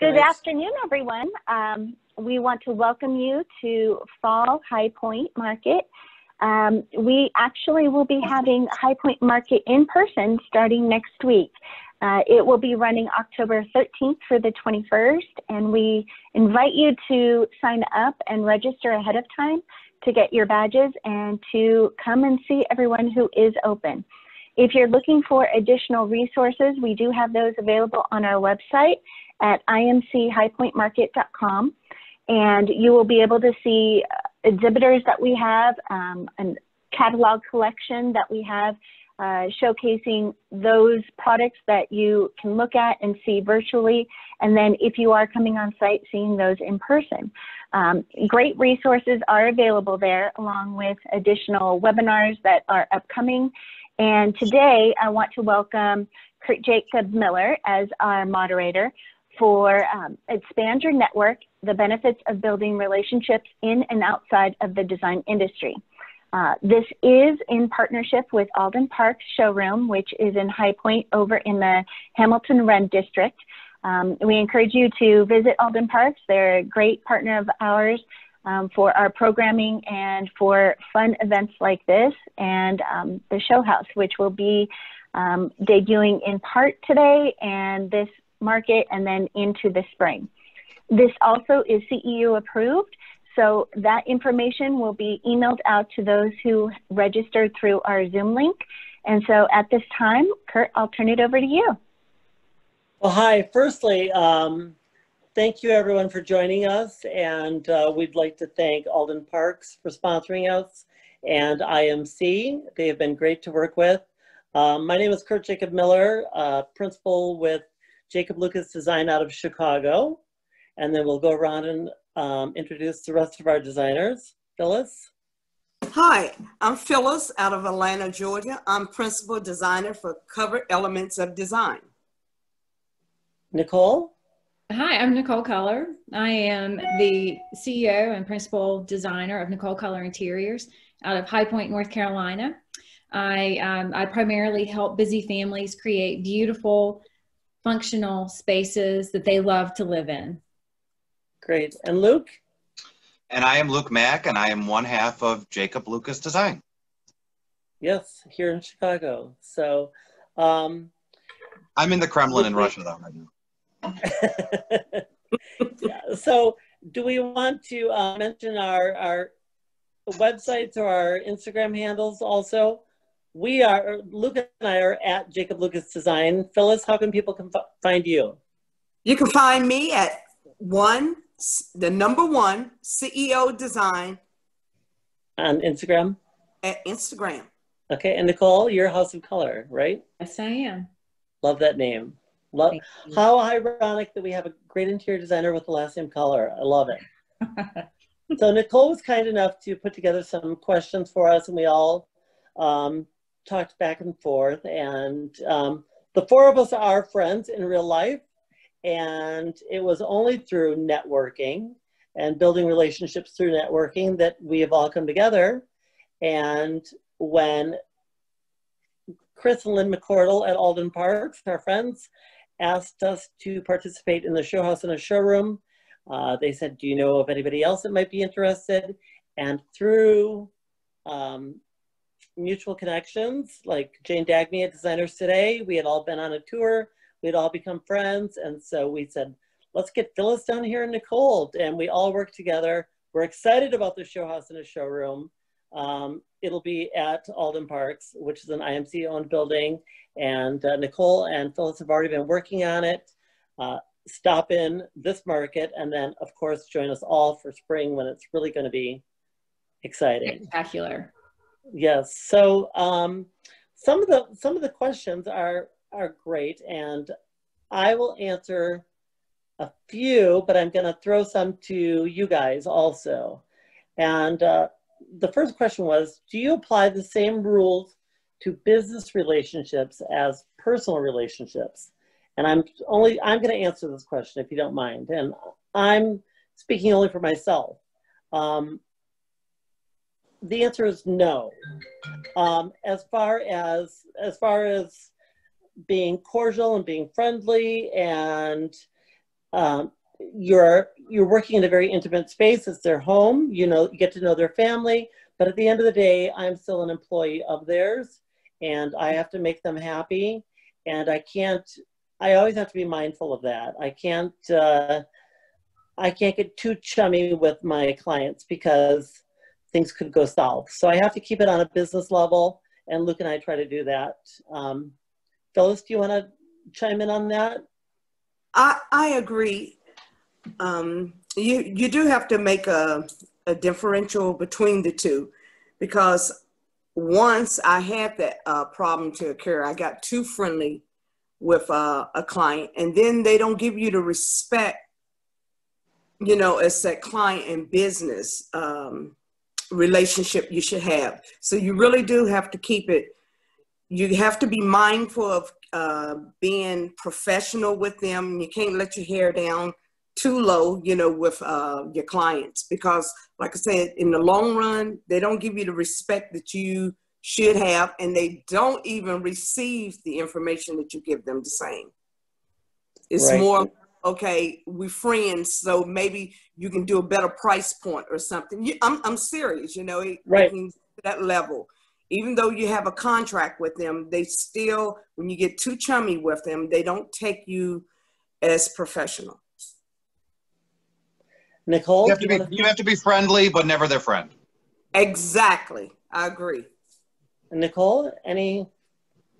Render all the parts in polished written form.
Good afternoon, everyone. We want to welcome you to Fall High Point Market. We actually will be having High Point Market in person starting next week. It will be running October 13th through the 21st, and we invite you to sign up and register ahead of time to get your badges and to come and see everyone who is open. If you're looking for additional resources, we do have those available on our website at imchighpointmarket.com, and you will be able to see exhibitors that we have, a catalog collection that we have showcasing those products that you can look at and see virtually, and then if you are coming on site, seeing those in person. Great resources are available there, along with additional webinars that are upcoming. And today I want to welcome Kurt Jacob Miller as our moderator for Expand Your Network, the benefits of building relationships in and outside of the design industry. This is in partnership with Alden Parks Showroom, which is in High Point over in the Hamilton Wren District. We encourage you to visit Alden Parks. They're a great partner of ours for our programming and for fun events like this, and the show house, which will be debuting in part today and this market and then into the spring. This also is CEU approved, so that information will be emailed out to those who registered through our Zoom link. And so at this time, Kurt, I'll turn it over to you. Well, hi. Firstly, thank you everyone for joining us, and we'd like to thank Alden Parks for sponsoring us and IMC. They have been great to work with. My name is Kurt Jacob Miller, principal with Jacob Lucas Design out of Chicago, and then we'll go around and introduce the rest of our designers. Phyllis? Hi, I'm Phyllis out of Atlanta, Georgia. I'm principal designer for Cover Elements of Design. Nicole? Hi, I'm Nicole Keller. I am the CEO and principal designer of Nicole Keller Interiors out of High Point, North Carolina. I primarily help busy families create beautiful, functional spaces that they love to live in. Great. And Luke? And I am Luke Mack, and I am one half of Jacob Lucas Design. Yes, here in Chicago. So, I'm in the Kremlin in Russia, though, right now. Yeah, so do we want to mention our websites or our Instagram handles also? Luke and I are at Jacob Lucas Design. Phyllis, how can people find you? You can find me at the number one CEO Design on Instagram. At Instagram. Okay, and Nicole, you're House of Color, right? Yes, I am. Love that name. How ironic that we have a great interior designer with the last name Keller. I love it. So Nicole was kind enough to put together some questions for us, and we all talked back and forth. And the four of us are friends in real life, and it was only through networking and building relationships through networking that we have all come together. And when Chris and Lynn McCordle at Alden Parks, our friends, asked us to participate in the show house and a showroom, they said, do you know of anybody else that might be interested? And through mutual connections, like Jane Dagny at Designers Today, we had all been on a tour, we'd all become friends, and so we said, let's get Phyllis down here and Nicole, and we all work together. We're excited about the show house and a showroom. It'll be at Alden Parks, which is an IMC-owned building, and Nicole and Phyllis have already been working on it. Stop in this market, and then, of course, join us all for spring when it's really going to be exciting. Spectacular. Yes. So some of the questions are great, and I will answer a few, but I'm going to throw some to you guys also. And the first question was, do you apply the same rules to business relationships as personal relationships? And I'm going to answer this question if you don't mind. And I'm speaking only for myself. The answer is no. As far as being cordial and being friendly and you're working in a very intimate space. It's their home. You know, you get to know their family. But at the end of the day, I'm still an employee of theirs, and I have to make them happy. And I always have to be mindful of that. I can't get too chummy with my clients because things could go south. So I have to keep it on a business level, and Luke and I try to do that. Phyllis, do you want to chime in on that? I agree. You do have to make a differential between the two, because once I had that problem to occur, I got too friendly with a client, and then they don't give you the respect, you know, as that client and business relationship you should have. So you really do have to keep it. You have to be mindful of being professional with them. You can't let your hair down too low, you know, with your clients, because like I said, in the long run, they don't give you the respect that you should have, and they don't even receive the information that you give them the same. It's Right. more, okay, we're friends, so maybe you can do a better price point or something. I'm serious, you know, Right. it can get to that level. Even though you have a contract with them, they still, when you get too chummy with them, they don't take you as professional. Nicole, You have to be friendly, but never their friend. Exactly. I agree. Nicole, any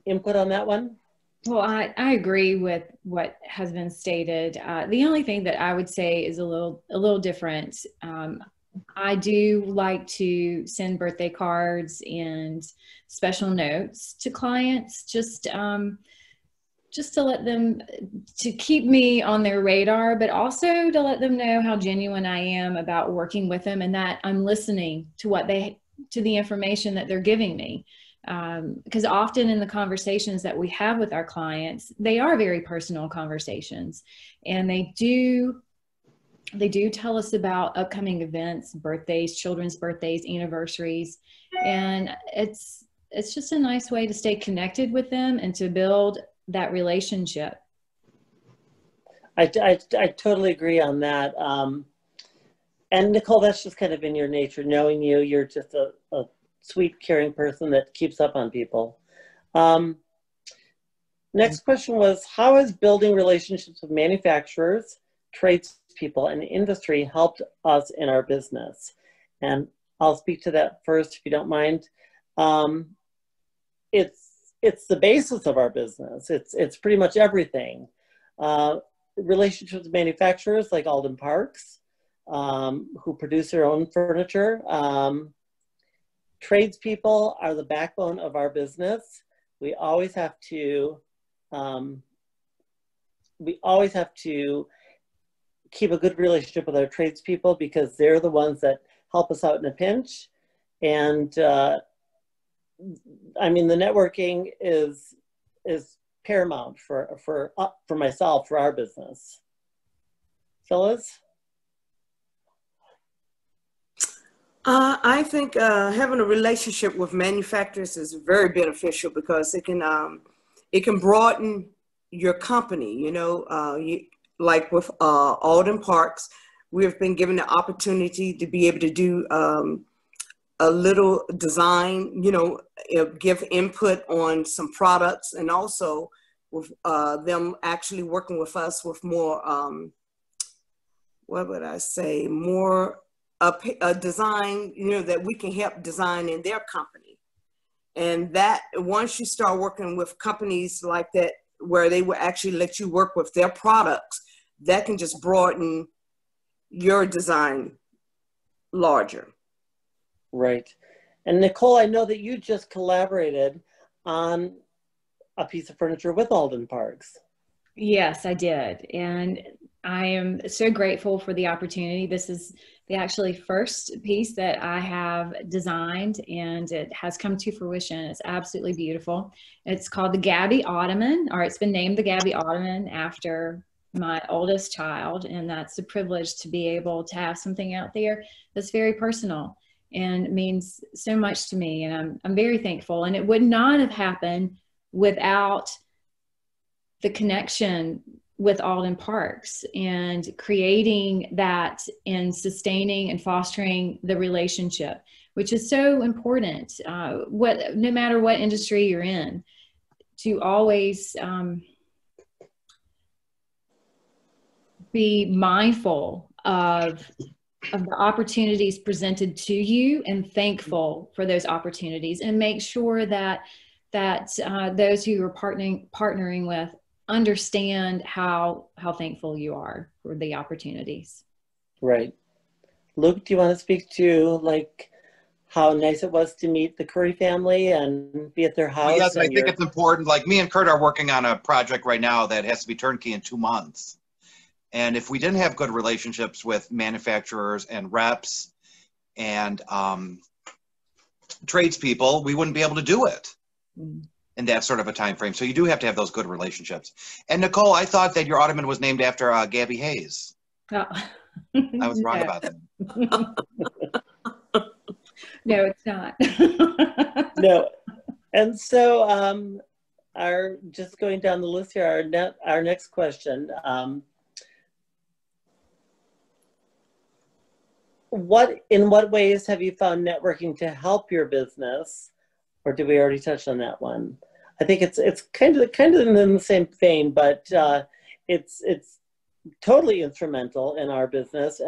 input on that one? Well, I agree with what has been stated. The only thing that I would say is a little different. I do like to send birthday cards and special notes to clients, just to let them, to keep me on their radar, but also to let them know how genuine I am about working with them, and that I'm listening to the information that they're giving me. Because often in the conversations that we have with our clients, they are very personal conversations, and they do tell us about upcoming events, birthdays, children's birthdays, anniversaries, and it's just a nice way to stay connected with them and to build that relationship. I totally agree on that. And Nicole, that's just kind of in your nature. Knowing you, you're just a sweet, caring person that keeps up on people. Next question was, how has building relationships with manufacturers, tradespeople, and industry helped us in our business? And I'll speak to that first, if you don't mind. It's the basis of our business. It's pretty much everything. Relationships with manufacturers like Alden Parks, who produce their own furniture. Tradespeople are the backbone of our business. We always have to keep a good relationship with our tradespeople, because they're the ones that help us out in a pinch. And I mean, the networking is paramount for myself, for our business. Phyllis? I think having a relationship with manufacturers is very beneficial, because it can broaden your company. You know, like with Alden Parks, we have been given the opportunity to be able to do a little design, you know, give input on some products, and also with them actually working with us with more, what would I say, more a design, you know, that we can help design in their company. And that once you start working with companies like that, where they will actually let you work with their products, that can just broaden your design larger. Right. And Nicole, I know that you just collaborated on a piece of furniture with Alden Parks. Yes, I did. And I am so grateful for the opportunity. This is the actually first piece that I have designed, and it has come to fruition. It's absolutely beautiful. It's called the Gabby Ottoman, or it's been named the Gabby Ottoman after my oldest child. And that's a privilege to be able to have something out there that's very personal and means so much to me. And I'm very thankful. And it would not have happened without the connection with Alden Parks and creating that and sustaining and fostering the relationship, which is so important. No matter what industry you're in, to always be mindful of the opportunities presented to you and thankful for those opportunities, and make sure that those who you're partnering with understand how thankful you are for the opportunities. Right. Luke, do you want to speak to like how nice it was to meet the Curry family and be at their house? Yes, I think it's important. Like me and Kurt are working on a project right now that has to be turnkey in 2 months. And if we didn't have good relationships with manufacturers and reps and tradespeople, we wouldn't be able to do it in that sort of a time frame. So you do have to have those good relationships. And Nicole, I thought that your ottoman was named after Gabby Hayes. Oh. I was wrong about that. No, it's not. No. And so just going down the list here, our next question. In what ways have you found networking to help your business? Or did we already touch on that one? I think it's kind of in the same vein, but it's totally instrumental in our business.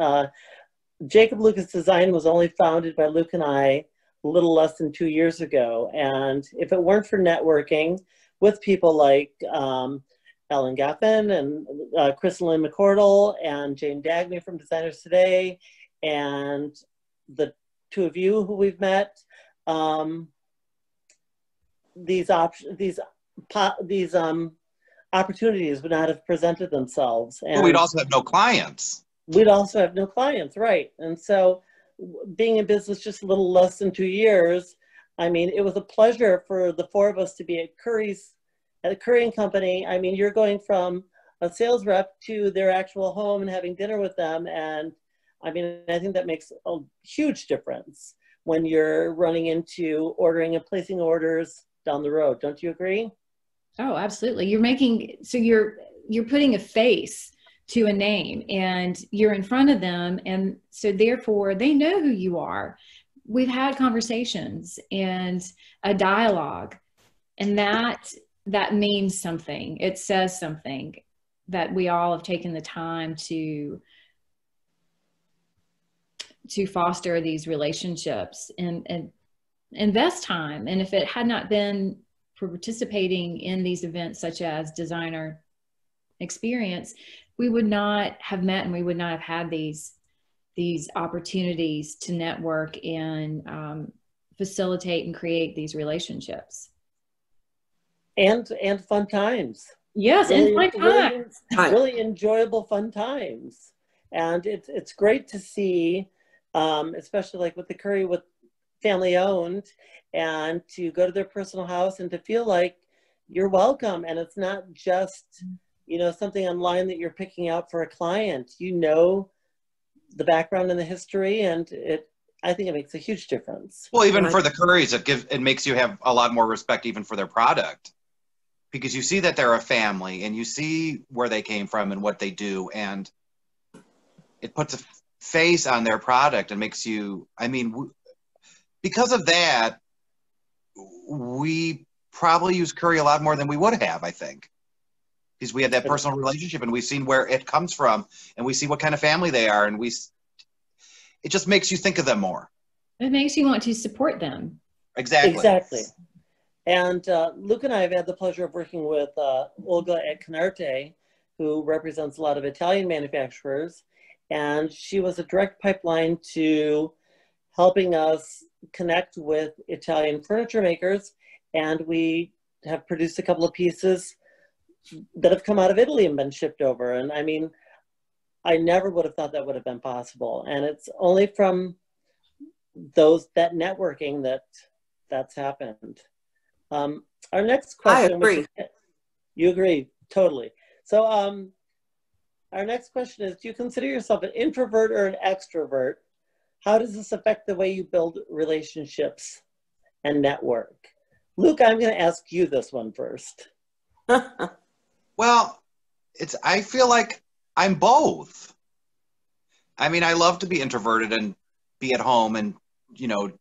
Jacob Lucas Design was only founded by Luke and I a little less than 2 years ago. And if it weren't for networking with people like Ellen Gaffin and Crystal McCordle and Jane Dagny from Designers Today, and the two of you who we've met, these opportunities would not have presented themselves. And But we'd also have no clients. We'd also have no clients, right? And so being in business just a little less than 2 years, I mean, it was a pleasure for the four of us to be at the Curry & Company. I mean, you're going from a sales rep to their actual home and having dinner with them. And I mean, I think that makes a huge difference when you're running into ordering and placing orders down the road. Don't you agree? Oh, absolutely. You're putting a face to a name, and you're in front of them. And so therefore they know who you are. We've had conversations and a dialogue, and that means something. It says something that we all have taken the time to foster these relationships and invest time. And if it had not been for participating in these events such as Designer Experience, we would not have met, and we would not have had these opportunities to network and facilitate and create these relationships. And fun times. Yes, really, and fun times. Really enjoyable fun times. And it's great to see, especially like with the Curry, with family owned, and to go to their personal house and to feel like you're welcome. And it's not just, something online that you're picking out for a client. The background and the history, and I think it makes a huge difference. Well, even for the Currys, it makes you have a lot more respect even for their product, because you see that they're a family and you see where they came from and what they do, and it puts a face on their product and makes you, because of that, we probably use Curry a lot more than we would have, I think. Because we had that personal relationship and we've seen where it comes from and we see what kind of family they are, and it just makes you think of them more. It makes you want to support them. Exactly. And Luke and I have had the pleasure of working with Olga at Canarte, who represents a lot of Italian manufacturers. And she was a direct pipeline to helping us connect with Italian furniture makers. And we have produced a couple of pieces that have come out of Italy and been shipped over. And I mean, I never would have thought that would have been possible. And it's only from that networking that's happened. Our next question. I agree. You agree, totally. So our next question is, do you consider yourself an introvert or an extrovert? How does this affect the way you build relationships and network? Luke, I'm going to ask you this one first. Well, I feel like I'm both. I mean, I love to be introverted and be at home and, you know,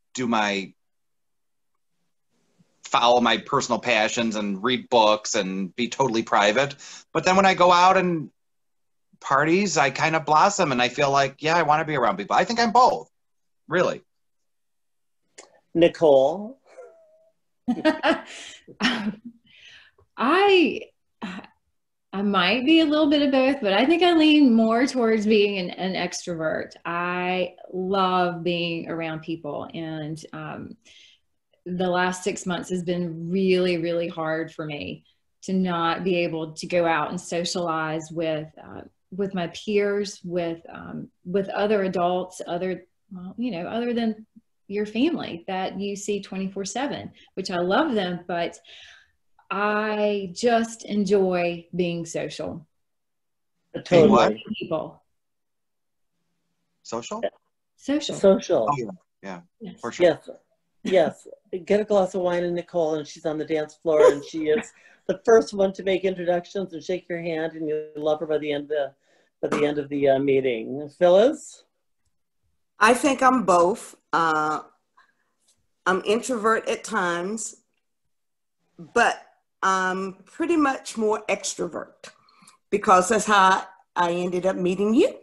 follow my personal passions and read books and be totally private. But then when I go out and parties, I kind of blossom and I feel like, yeah, I want to be around people. I think I'm both, really. Nicole? I might be a little bit of both, but I think I lean more towards being an extrovert. I love being around people, and the last 6 months has been really, really hard for me to not be able to go out and socialize with my peers, with other adults, other than your family that you see 24/7, which I love them, but I just enjoy being social. Being what? Totally. People. Social? Social. Social. Oh, yeah. Yes. For sure. Yes. Yes. Get a glass of wine in Nicole, and she's on the dance floor, and she is the first one to make introductions and shake your hand, and you love her by the end of the meeting. Phyllis? I think I'm both. I'm introvert at times, but I'm pretty much more extrovert because that's how I ended up meeting you.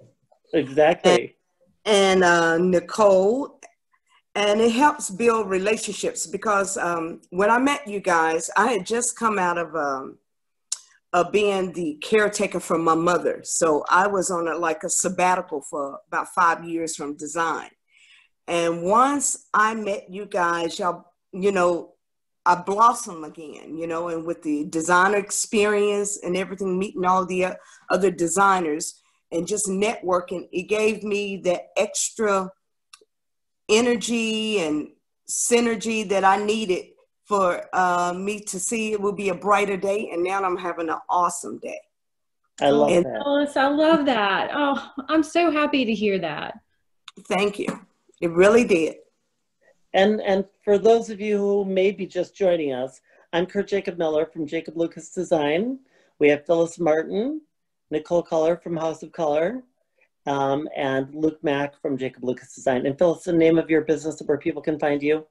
Exactly. And Nicole, and it helps build relationships because when I met you guys, I had just come out of being the caretaker for my mother. So I was on a sabbatical for about 5 years from design. And once I met you guys, y'all, you know, I blossom again, you know, and with the designer experience and everything, meeting all the other designers and just networking, it gave me that extra energy and synergy that I needed for me to see it will be a brighter day. And now I'm having an awesome day. I love that. Phyllis, I love that. Oh, I'm so happy to hear that. Thank you. It really did. And for those of you who may be just joining us, I'm Kurt Jacob Miller from Jacob Lucas Design. We have Phyllis Martin, Nicole Keller from House of Color, and Luke Mack from Jacob Lucas Design. And Phyllis, the name of your business where people can find you?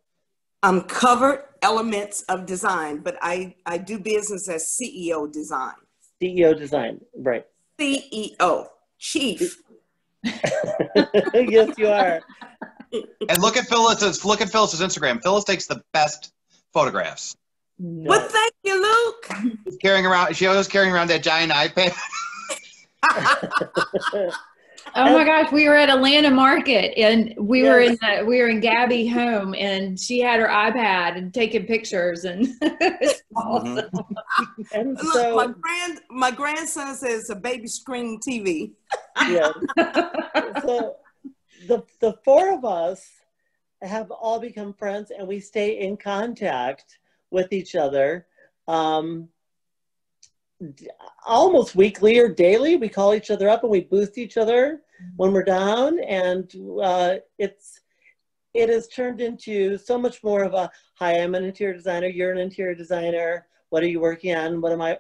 Covered Elements of Design, but I do business as CEO Design. CEO Design, right. CEO, Chief. Yes, you are. And look at Phyllis's Instagram. Phyllis takes the best photographs. Well, thank you, Luke. She always carrying around that giant iPad. Oh my gosh, we were at Atlanta Market and we were in Gabby home and she had her iPad and taking pictures and it's awesome. And Look, so my grandson says a baby screen TV. Yeah. So the four of us have all become friends and we stay in contact with each other. Almost weekly or daily, we call each other up and we boost each other when we're down, and it has turned into so much more of a, hi, I'm an interior designer, you're an interior designer, what are you working on, what am I,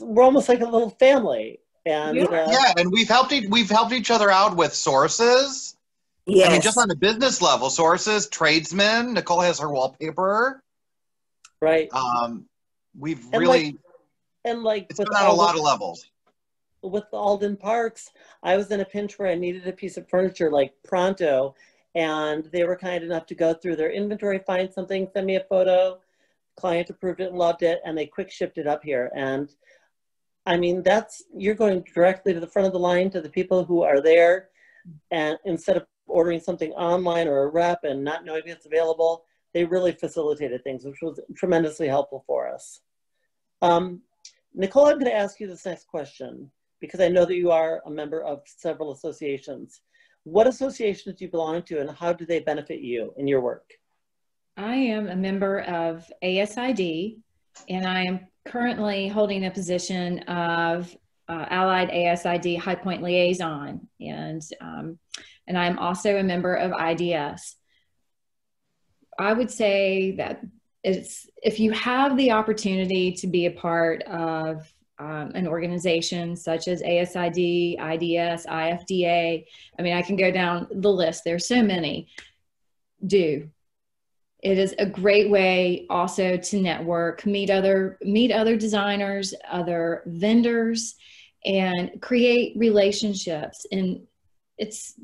we're almost like a little family. And yeah, and we've helped each other out with sources. Yes. I mean, just on a business level, sources, tradesmen. Nicole has her wallpaper. Right. We've and really it's been on a lot of levels. With Alden Parks, I was in a pinch where I needed a piece of furniture like pronto, and they were kind enough to go through their inventory, find something, send me a photo. Client approved it and loved it, and they quick shipped it up here. And I mean, you're going directly to the front of the line to the people who are there, and instead of ordering something online or a rep and not knowing if it's available, they really facilitated things, which was tremendously helpful for us. Nicole, I'm going to ask you this next question because I know that you are a member of several associations. What associations do you belong to and how do they benefit you in your work? I am a member of ASID and I am currently holding a position of Allied ASID High Point Liaison, and I'm also a member of IDS. I would say that if you have the opportunity to be a part of an organization such as ASID, IDS, IFDA, I mean, I can go down the list. There's so many. Do. It is a great way also to network, meet other designers, other vendors, and create relationships. And it's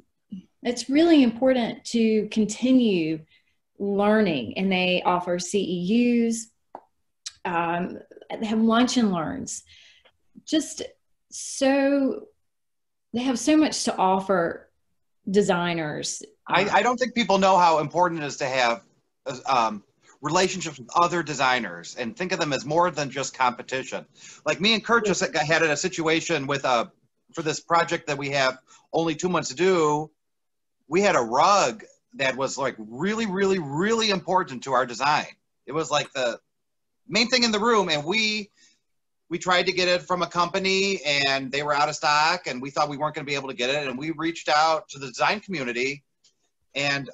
really important to continue learning. And they offer CEUs, they have lunch and learns. Just so they have so much to offer designers. I don't think people know how important it is to have relationships with other designers and think of them as more than just competition. Like me and Kurt just had a situation with for this project that we have only 2 months to do. We had a rug that was like really, really, really important to our design. It was like the main thing in the room, and we tried to get it from a company and they were out of stock, and we thought we weren't going to be able to get it, and we reached out to the design community and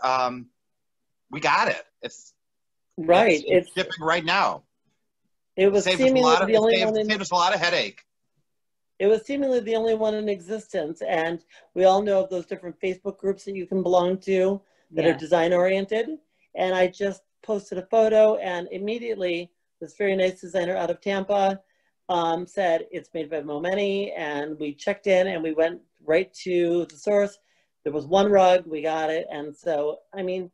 we got it. It's shipping right now. It was seemingly the only one. Saved us a lot of headache. It was seemingly the only one in existence, and we all know of those different Facebook groups that you can belong to that are design oriented. And I just posted a photo, and immediately this very nice designer out of Tampa said it's made by Momeni, and we checked in and we went right to the source. There was one rug, we got it. And so, I mean,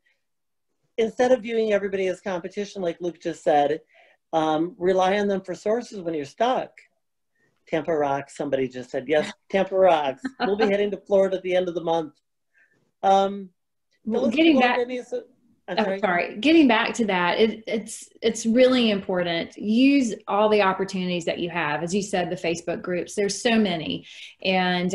instead of viewing everybody as competition, like Luke just said, rely on them for sources when you're stuck. Tampa rocks. Somebody just said, yes, Tampa rocks. We'll be heading to Florida at the end of the month. Getting back to that, it's really important. Use all the opportunities that you have. As you said, the Facebook groups, there's so many. And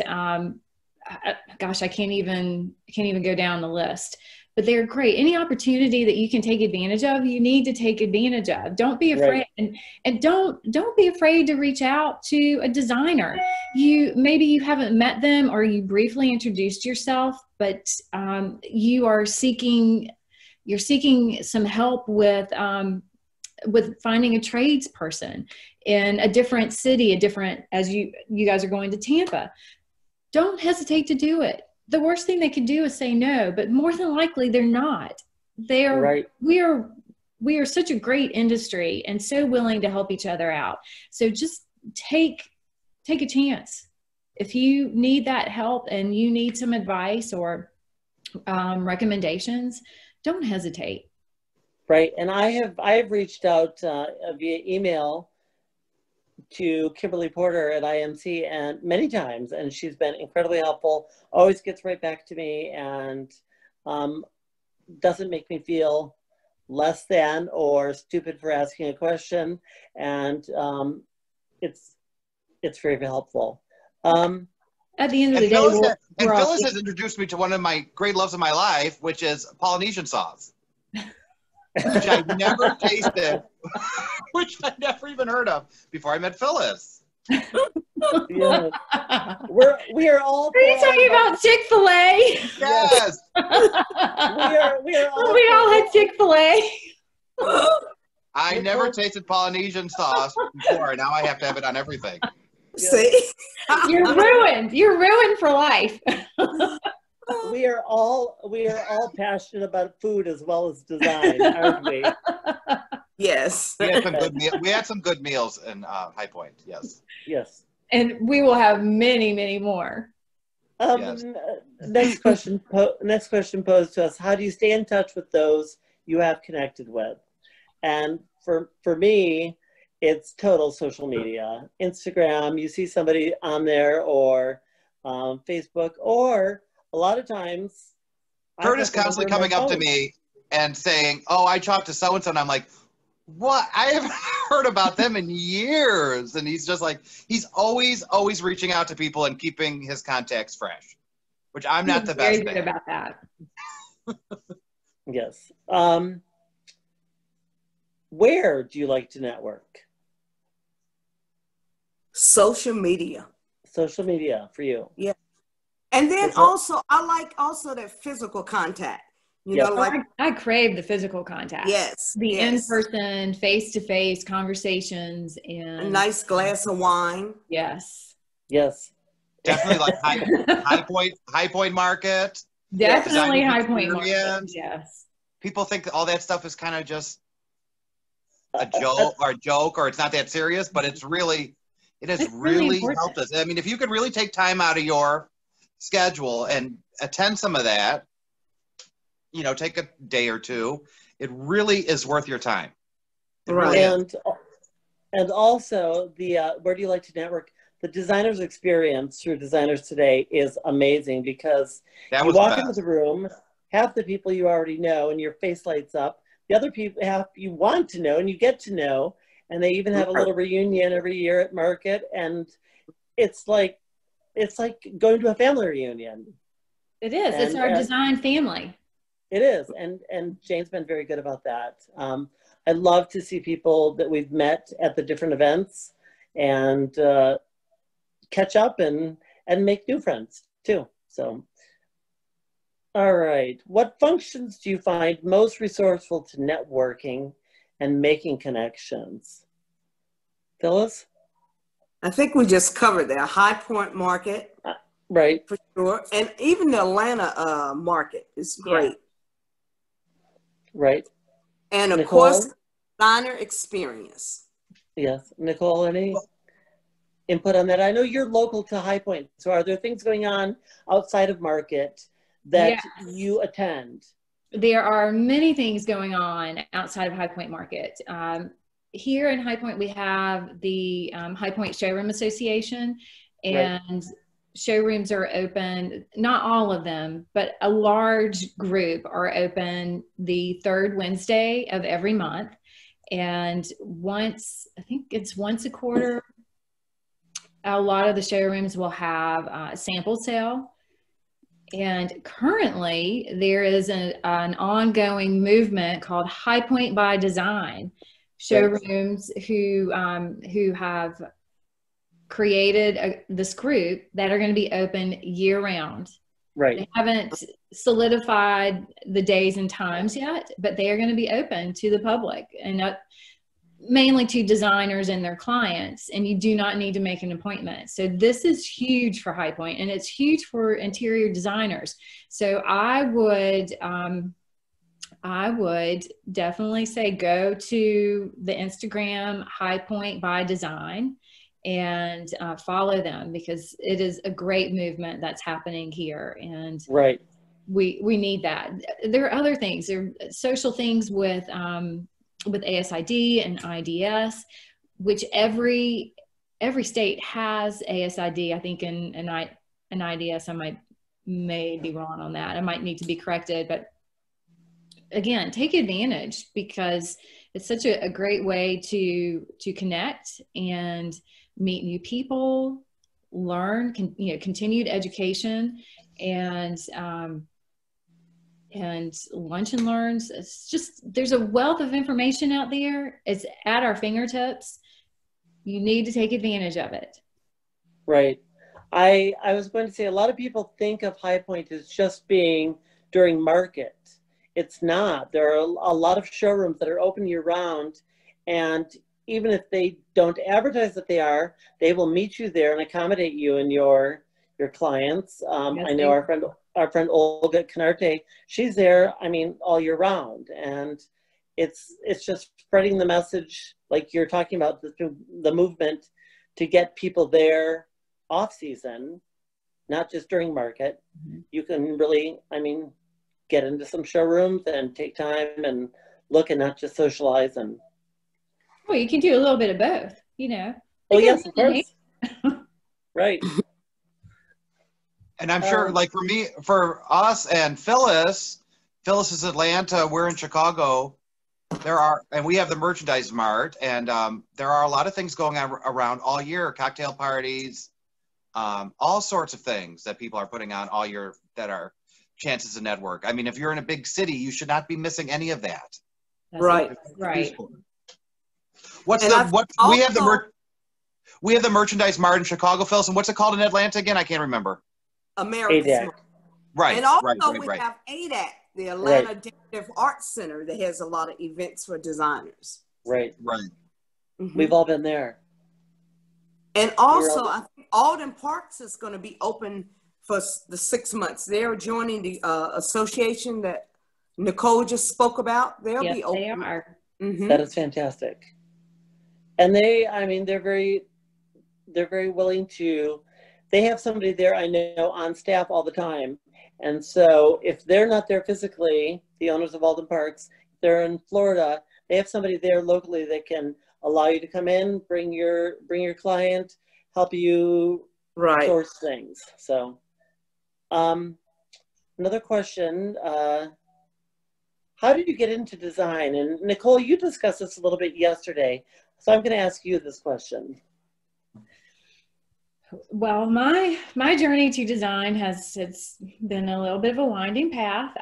gosh, I can't even go down the list. But they're great. Any opportunity that you can take advantage of, you need to take advantage of. Don't be afraid, and don't be afraid to reach out to a designer. Maybe you haven't met them, or you briefly introduced yourself, but you're seeking some help with finding a tradesperson in a different city, as you guys are going to Tampa. Don't hesitate to do it. The worst thing they could do is say no, but more than likely they're not. We are such a great industry and so willing to help each other out. So just take a chance. If you need that help and you need some advice or recommendations, don't hesitate. Right. And I have reached out via email to Kimberly Porter at IMC and many times, and she's been incredibly helpful, always gets right back to me, and doesn't make me feel less than or stupid for asking a question. And it's very, very helpful. At the end of the day, Phyllis has introduced me to one of my great loves of my life, which is Polynesian sauce, which I never tasted, which I never even heard of before I met Phyllis. Yeah. We are all. Are you talking about Chick-fil-A? Yes. we are all. We all had Chick-fil-A. I never tasted Polynesian sauce before. Now I have to have it on everything. See? You're ruined. You're ruined for life. We are all passionate about food as well as design, aren't we? Yes. We had some good meals in High Point. Yes. Yes. And we will have many, many more. Yes. Next question posed to us: how do you stay in touch with those you have connected with? And for me, it's total social media. Instagram, you see somebody on there, or Facebook, or a lot of times Kurt is constantly coming up to me and saying, oh, I talked to so-and-so, and I'm like, what? I haven't heard about them in years. And he's just like, he's always reaching out to people and keeping his contacts fresh, which I'm not the best at about that. Yes. Where do you like to network? Social media. Social media for you. Yeah. And then also, I like also that physical contact. You Yep. know, like, I crave the physical contact. yes, The yes. in-person, face-to-face conversations A and nice glass of wine. yes. Yes. Definitely like high point market. Definitely Designer's High Point Market. Experience. Yes. People think that all that stuff is kind of just a Uh, joke or it's not that serious, but it has It's really really important. helped us. I mean, if you could really take time out of your schedule and attend some of that, you know, take a day or two, it really is worth your time. It really is. And also where do you like to network? The designer's experience through Designers Today is amazing because you walk into the room, half the people you already know and your face lights up. The other people, half you want to know and you get to know. And they even have a little reunion every year at Market. And it's like going to a family reunion. It is. It's our design family. It is. And Jane's been very good about that. I love to see people that we've met at the different events and catch up and make new friends too. So, all right. What functions do you find most resourceful to networking and making connections? Phyllis? I think we just covered that. High Point Market. Right. For sure. And even the Atlanta market is great. Yeah. Right. And of Nicole? course, designer experience. Yes. Nicole, any input on that? I know you're local to High Point. So are there things going on outside of Market that you attend? There are many things going on outside of High Point Market. Here in High Point, we have the High Point Showroom Association, and showrooms are open, not all of them, but a large group are open the third Wednesday of every month. And I think it's once a quarter, a lot of the showrooms will have a sample sale. And currently there is an ongoing movement called High Point by Design. Showrooms who have created this group that are going to be open year round. Right. They haven't solidified the days and times yet, but they are going to be open to the public and mainly to designers and their clients. And you do not need to make an appointment. So this is huge for High Point, and it's huge for interior designers. So I would definitely say go to the Instagram High Point by Design and follow them, because it is a great movement that's happening here, and we need that. There are other things. There are social things with ASID and IDS, which every state has ASID. I think in IDS, I may be wrong on that. I might need to be corrected, but again, take advantage, because it's such a great way to connect and meet new people, learn, continued education, and lunch and learns. It's just, there's a wealth of information out there. It's at our fingertips. You need to take advantage of it. Right. I was going to say, a lot of people think of High Point as just being during Market. It's not. There are a lot of showrooms that are open year round, and even if they don't advertise that they are, they will meet you there and accommodate you and your clients. I know our friend Olga Canarte, she's there, I mean, all year round. And it's just spreading the message, like you're talking about, the movement to get people there off season, not just during Market. Mm-hmm. You can really, I mean, get into some showrooms and take time and look and not just socialize. And well, you can do a little bit of both, you know. Oh, yes, of course. Right. And I'm sure, like for us and Phyllis is Atlanta, we're in Chicago. And we have the Merchandise Mart, and there are a lot of things going on around all year, cocktail parties, all sorts of things that people are putting on all year that are chances to network. I mean, if you're in a big city, you should not be missing any of that. Right. Right. We have the Merchandise Mart in Chicago, Phyllis, and what's it called in Atlanta again? I can't remember. America's Mart. Right. And also we have ADAC the Atlanta Decorative Arts Center that has a lot of events for designers. Right. Right. Mm-hmm. We've all been there. And also, I think Alden Parks is going to be open for the 6 months. They're joining the association that Nicole just spoke about. They'll be open. They are. Mm-hmm. That is fantastic. And they, I mean, they're very willing to, they have somebody there I know on staff all the time. And so if they're not there physically, the owners of Alden Parks, if they're in Florida, they have somebody there locally that can allow you to come in, bring your client, help you source things. So another question, how did you get into design? And Nicole, you discussed this a little bit yesterday, so I'm going to ask you this question. Well, my journey to design it's been a little bit of a winding path.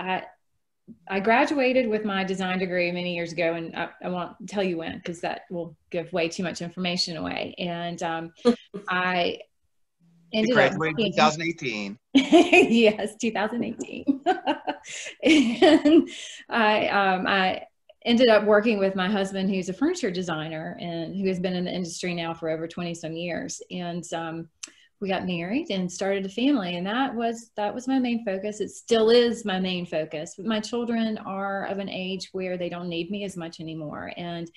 I graduated with my design degree many years ago, and I won't tell you when because that will give way too much information away. And I ended up graduated in 2018. Yes, 2018. And I ended up working with my husband, who's a furniture designer and who has been in the industry now for over 20 some years. And we got married and started a family, and that was my main focus. It still is my main focus. My children are of an age where they don't need me as much anymore. And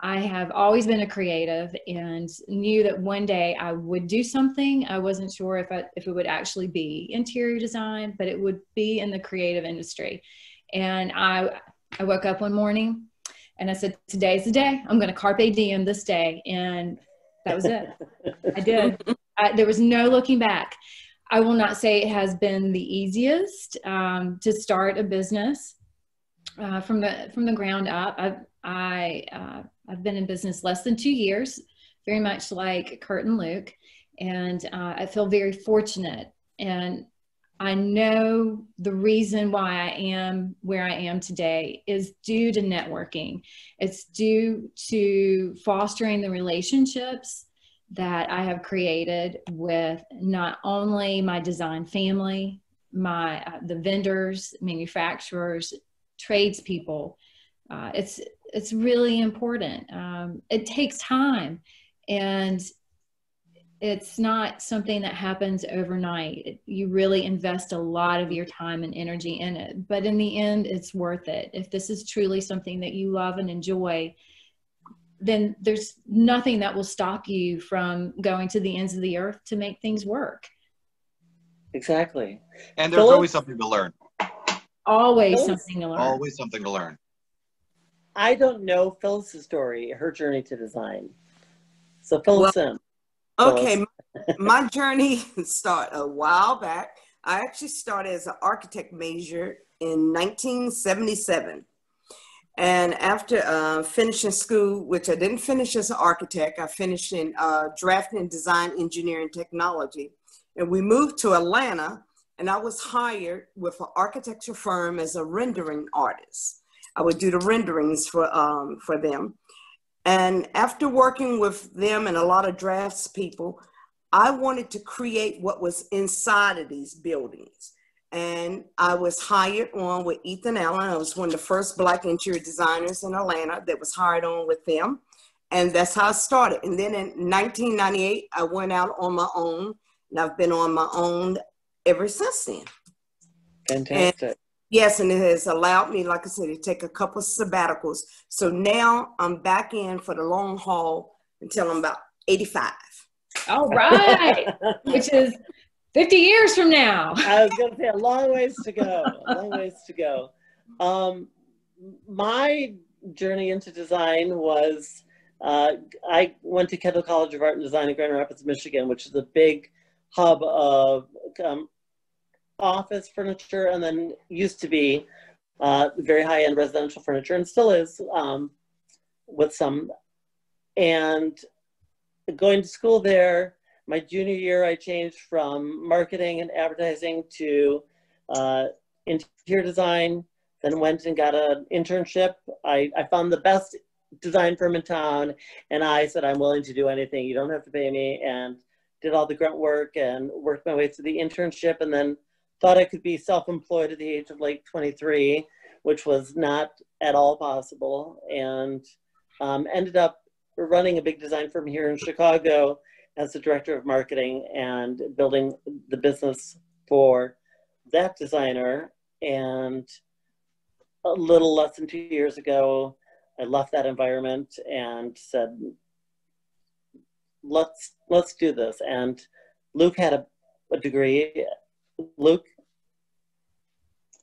I have always been a creative and knew that one day I would do something. I wasn't sure if it would actually be interior design, but it would be in the creative industry. And I woke up one morning and I said, today's the day. I'm going to carpe diem this day. And that was it. I did. There was no looking back. I will not say it has been the easiest to start a business from the ground up. I've been in business less than 2 years, very much like Kurt and Luke, and I feel very fortunate. And I know the reason why I am where I am today is due to networking. It's due to fostering the relationships that I have created with not only my design family, the vendors, manufacturers, tradespeople. It's really important. It takes time, and it's not something that happens overnight. You really invest a lot of your time and energy in it, but in the end, it's worth it. If this is truly something that you love and enjoy, then there's nothing that will stop you from going to the ends of the earth to make things work. Exactly. And there's always something to learn. Always something to learn. Always something to learn. I don't know Phyllis's story, her journey to design. So Phyllis, okay, my journey started a while back. I actually started as an architect major in 1977. And after finishing school, which I didn't finish as an architect, I finished in drafting and design engineering technology. And we moved to Atlanta, and I was hired with an architecture firm as a rendering artist. I would do the renderings for them. And after working with them and a lot of drafts people, I wanted to create what was inside of these buildings. And I was hired on with Ethan Allen. I was one of the first Black interior designers in Atlanta that was hired on with them. And that's how I started. And then in 1998, I went out on my own, and I've been on my own ever since then. Fantastic. And yes, and it has allowed me, like I said, to take a couple of sabbaticals. So now I'm back in for the long haul until I'm about 85. All right, which is 50 years from now. I was going to say a long ways to go. A long ways to go. My journey into design was I went to Kendall College of Art and Design in Grand Rapids, Michigan, which is a big hub of office furniture, and then used to be very high-end residential furniture, and still is with some. And going to school there, my junior year, I changed from marketing and advertising to interior design, then went and got an internship. I found the best design firm in town, and I said, I'm willing to do anything. You don't have to pay me, and did all the grunt work and worked my way through the internship, and then thought I could be self-employed at the age of like 23, which was not at all possible, and ended up running a big design firm here in Chicago as the director of marketing and building the business for that designer. And a little less than 2 years ago, I left that environment and said, let's do this. And Luke had a degree. Luke?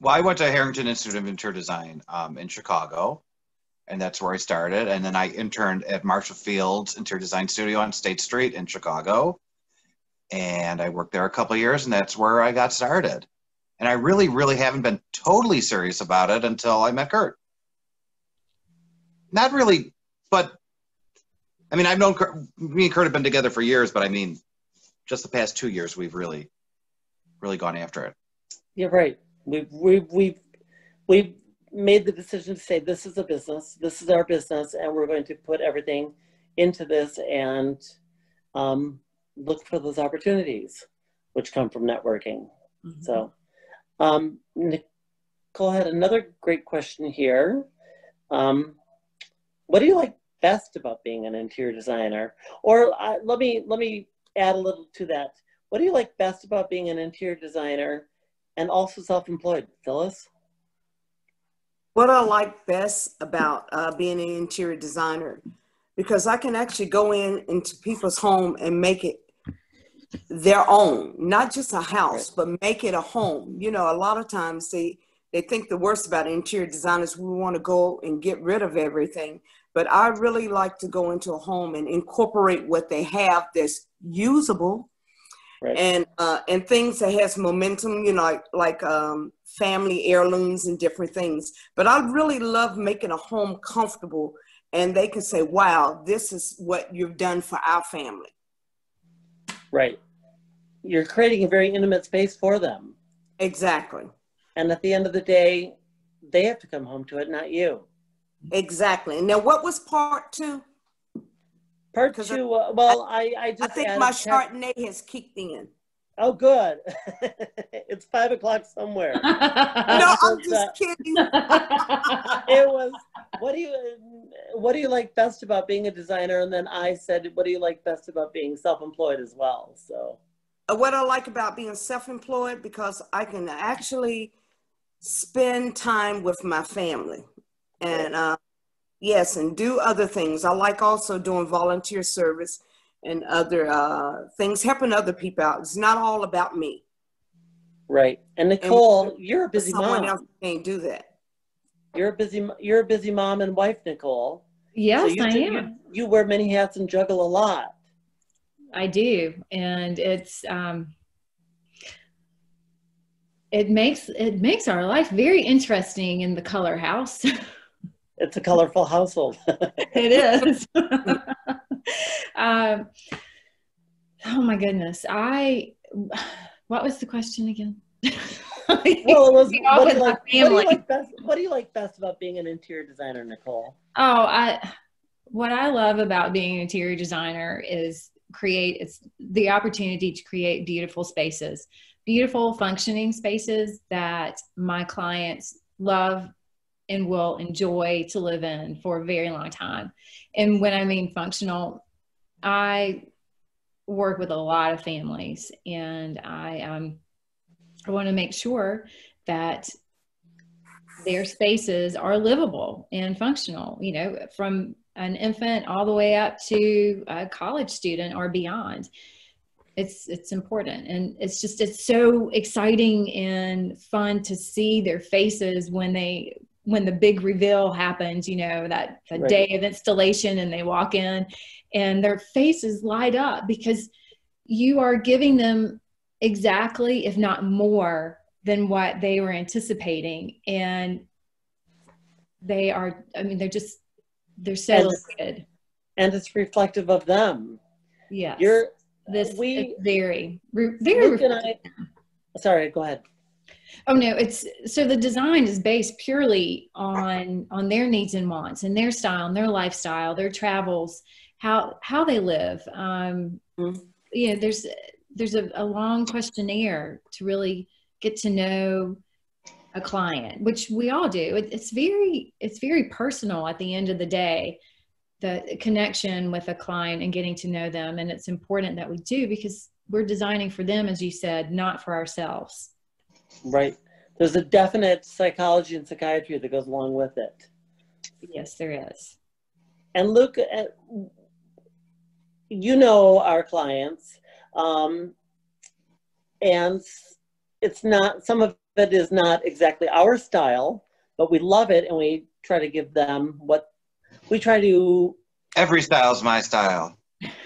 Well, I went to Harrington Institute of Interior Design in Chicago, and that's where I started. And then I interned at Marshall Field's Interior Design Studio on State Street in Chicago. And I worked there a couple of years, and that's where I got started. And I really, really haven't been totally serious about it until I met Kurt. Not really, but I mean, I've known Kurt, me and Kurt have been together for years, but I mean, just the past 2 years, we've really gone after it. You're right. We've made the decision to say, this is a business, this is our business, and we're going to put everything into this and look for those opportunities which come from networking. Mm-hmm. So Nicole had another great question here. What do you like best about being an interior designer? Or let me add a little to that. What do you like best about being an interior designer and also self-employed, Phyllis? What I like best about being an interior designer, because I can actually go into people's home and make it their own, not just a house, right, but make it a home. You know, a lot of times they think the worst about interior designers, we want to go and get rid of everything. But I really like to go into a home and incorporate what they have that's usable, right, and things that has momentum, you know, like family heirlooms and different things. But I really love making a home comfortable, and they can say, wow, this is what you've done for our family. Right. You're creating a very intimate space for them. Exactly. And at the end of the day, they have to come home to it, not you. Exactly. Now, what was part two? Part two, well, I think my Chardonnay has kicked in. Oh, good. It's 5 o'clock somewhere. No, I'm just kidding. It was, what do you like best about being a designer? And then I said, what do you like best about being self-employed as well? So what I like about being self-employed, because I can actually spend time with my family and yes, and do other things. I like also doing volunteer service and other things, helping other people out. It's not all about me. Right. And Nicole, you're a busy mom. Someone else can't do that. You're a busy mom and wife, Nicole. Yes, so I am. You wear many hats and juggle a lot. I do. And it's, it makes our life very interesting in the Keller house. It's a colorful household. It is. Oh my goodness. What was the question again? Well, it was, what do you like best about being an interior designer, Nicole? Oh, what I love about being an interior designer is it's the opportunity to create beautiful spaces, beautiful functioning spaces that my clients love and will enjoy to live in for a very long time. And when I mean functional, I work with a lot of families, and I want to make sure that their spaces are livable and functional, you know, from an infant all the way up to a college student or beyond. It's important. And it's so exciting and fun to see their faces when the big reveal happens, you know, that the right, day of installation, and they walk in and their faces light up because you are giving them exactly, if not more than what they were anticipating. And they're so good. And it's reflective of them. Yes. Luke and I, sorry, go ahead. Oh no, so the design is based purely on their needs and wants and their style and their lifestyle, their travels, how they live. You know, there's a long questionnaire to really get to know a client, which we all do. It's very personal at the end of the day, the connection with a client and getting to know them. And it's important that we do, because we're designing for them, as you said, not for ourselves. Right. There's a definite psychology and psychiatry that goes along with it. Yes, there is. And look at, you know, our clients, and it's not, some of it is not exactly our style, but we love it, and we try to give them what we try to. Every style's my style.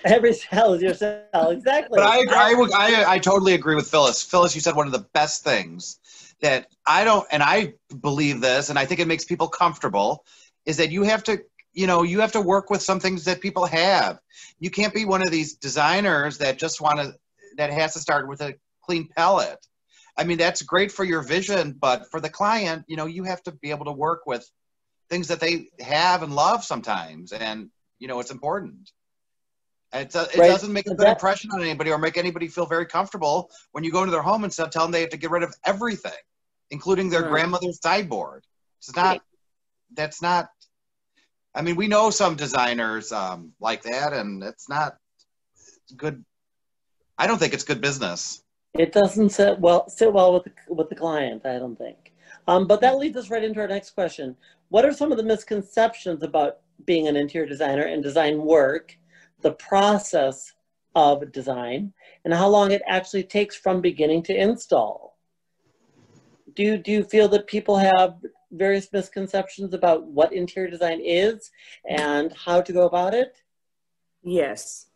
Every style is your style, exactly. But I totally agree with Phyllis. Phyllis, you said one of the best things that I believe this, and I think it makes people comfortable, is that you have to work with some things that people have. You can't be one of these designers that that has to start with a clean palette. I mean, that's great for your vision, but for the client, you have to be able to work with things that they have and love sometimes. And, it's important. It doesn't make a good impression on anybody or make anybody feel very comfortable when you go into their home and tell them they have to get rid of everything, including their grandmother's sideboard. That's not, I mean, we know some designers like that, and it's not good. I don't think it's good business. It doesn't sit well with the client, I don't think. But that leads us right into our next question. What are some of the misconceptions about being an interior designer and design work, the process of design, and how long it actually takes from beginning to install? Do you feel that people have various misconceptions about what interior design is and how to go about it? Yes.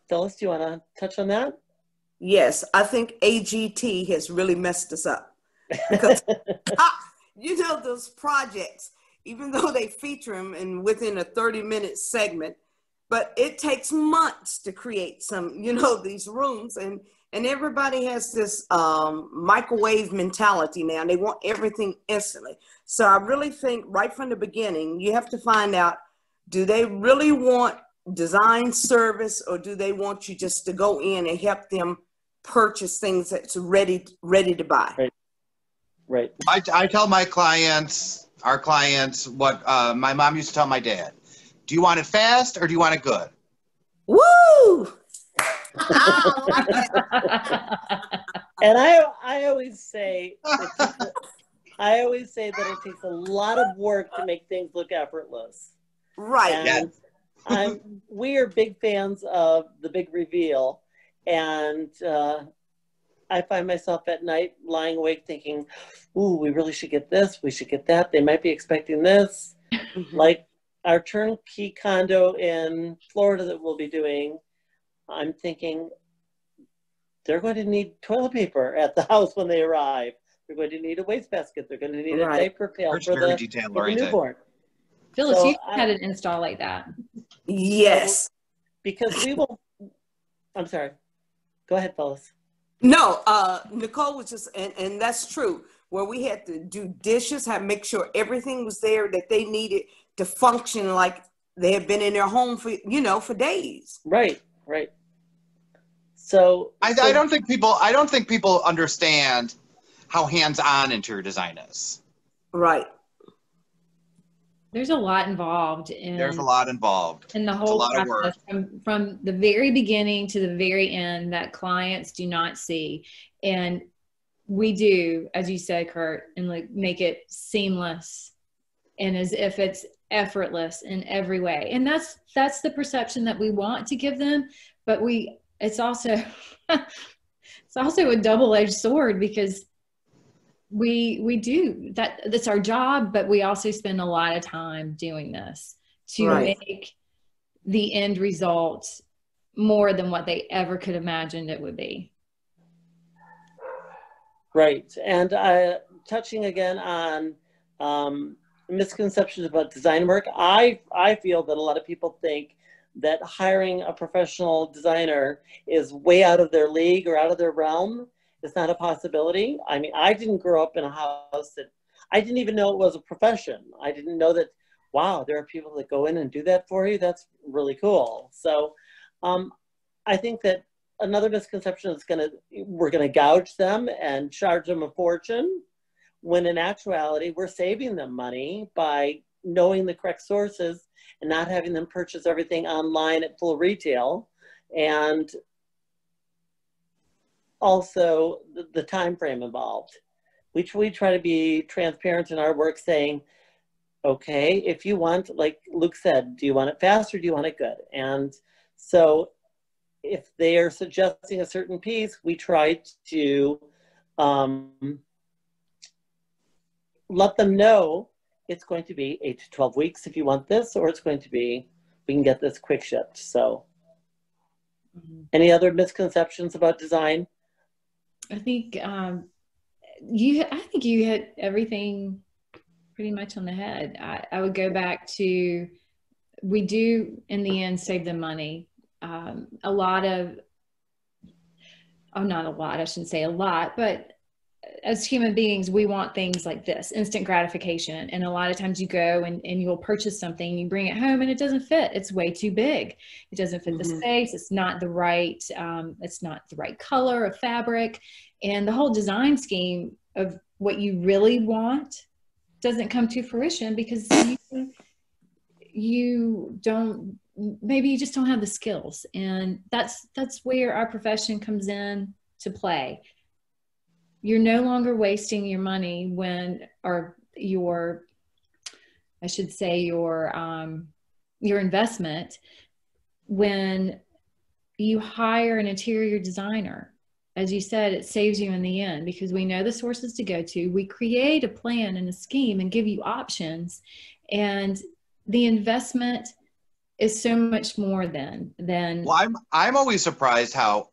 Phyllis, do you want to touch on that? Yes, I think AGT has really messed us up. Because, those projects, even though they feature them within a 30-minute segment, but it takes months to create some, these rooms. And everybody has this microwave mentality now. They want everything instantly. So I really think right from the beginning, you have to find out, do they really want design service, or do they want you just to go in and help them purchase things that's ready to buy? Right. I tell our clients, what my mom used to tell my dad. Do you want it fast or do you want it good? Woo! And I always say that it takes a lot of work to make things look effortless. Right. And we are big fans of the big reveal, and I find myself at night lying awake thinking, ooh, we really should get this, we should get that, they might be expecting this. Mm-hmm. Like our turnkey condo in Florida that we'll be doing, I'm thinking they're going to need toilet paper at the house when they arrive. They're going to need a wastebasket. They're going to need a diaper pail for the newborn. Phyllis, you had an install like that. Yes. So, because we will, I'm sorry. Go ahead, Phyllis. No, Nicole was just, and that's true, where we had to do dishes, make sure everything was there that they needed to function like they had been in their home for days. Right. So I don't think people understand how hands-on interior design is. Right. There's a lot involved in the whole process from the very beginning to the very end that clients do not see. And we do, as you said, Kurt, and make it seamless and as if it's effortless in every way. And that's the perception that we want to give them. But it's also a double-edged sword, because we do that's our job, but we also spend a lot of time doing this to make the end result more than what they ever could imagined it would be. Right. And touching again on misconceptions about design work, I feel that a lot of people think that hiring a professional designer is way out of their league or out of their realm. It's not a possibility. I mean, I didn't grow up in a house that I didn't even know it was a profession. I didn't know that, wow, there are people that go in and do that for you. That's really cool. So I think that another misconception is we're going to gouge them and charge them a fortune. when in actuality, we're saving them money by knowing the correct sources and not having them purchase everything online at full retail. And also the time frame involved. We try to be transparent in our work, saying, okay, if you want, like Luke said, do you want it fast or do you want it good? And so if they are suggesting a certain piece, we try to let them know it's going to be 8 to 12 weeks if you want this, or it's going to be, we can get this quick shipped. So any other misconceptions about design? I think you hit everything pretty much on the head. I would go back to, we do in the end save them money. A lot of, oh, not a lot, I shouldn't say a lot, but as human beings, we want things like this, instant gratification. And a lot of times you go and you'll purchase something, you bring it home and it doesn't fit. It's way too big. It doesn't fit the space. It's not the right, color of fabric. And the whole design scheme of what you really want doesn't come to fruition because you don't, maybe you just don't have the skills. And that's where our profession comes in to play. You're no longer wasting your money when, or your investment when you hire an interior designer. As you said, it saves you in the end because we know the sources to go to. We create a plan and a scheme and give you options. And the investment is so much more than. Well, I'm always surprised how,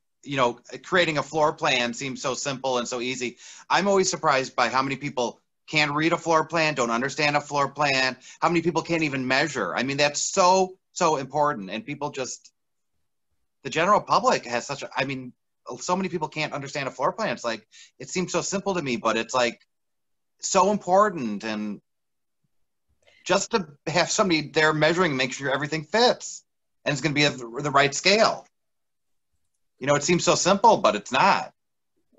creating a floor plan seems so simple and so easy. I'm always surprised by how many people can't read a floor plan, don't understand a floor plan, how many people can't even measure. I mean, that's so important. And people just, the general public has so many people can't understand a floor plan. It's like, it seems so simple to me, but it's like so important. And just to have somebody there measuring and make sure everything fits and it's going to be the right scale. It seems so simple, but it's not.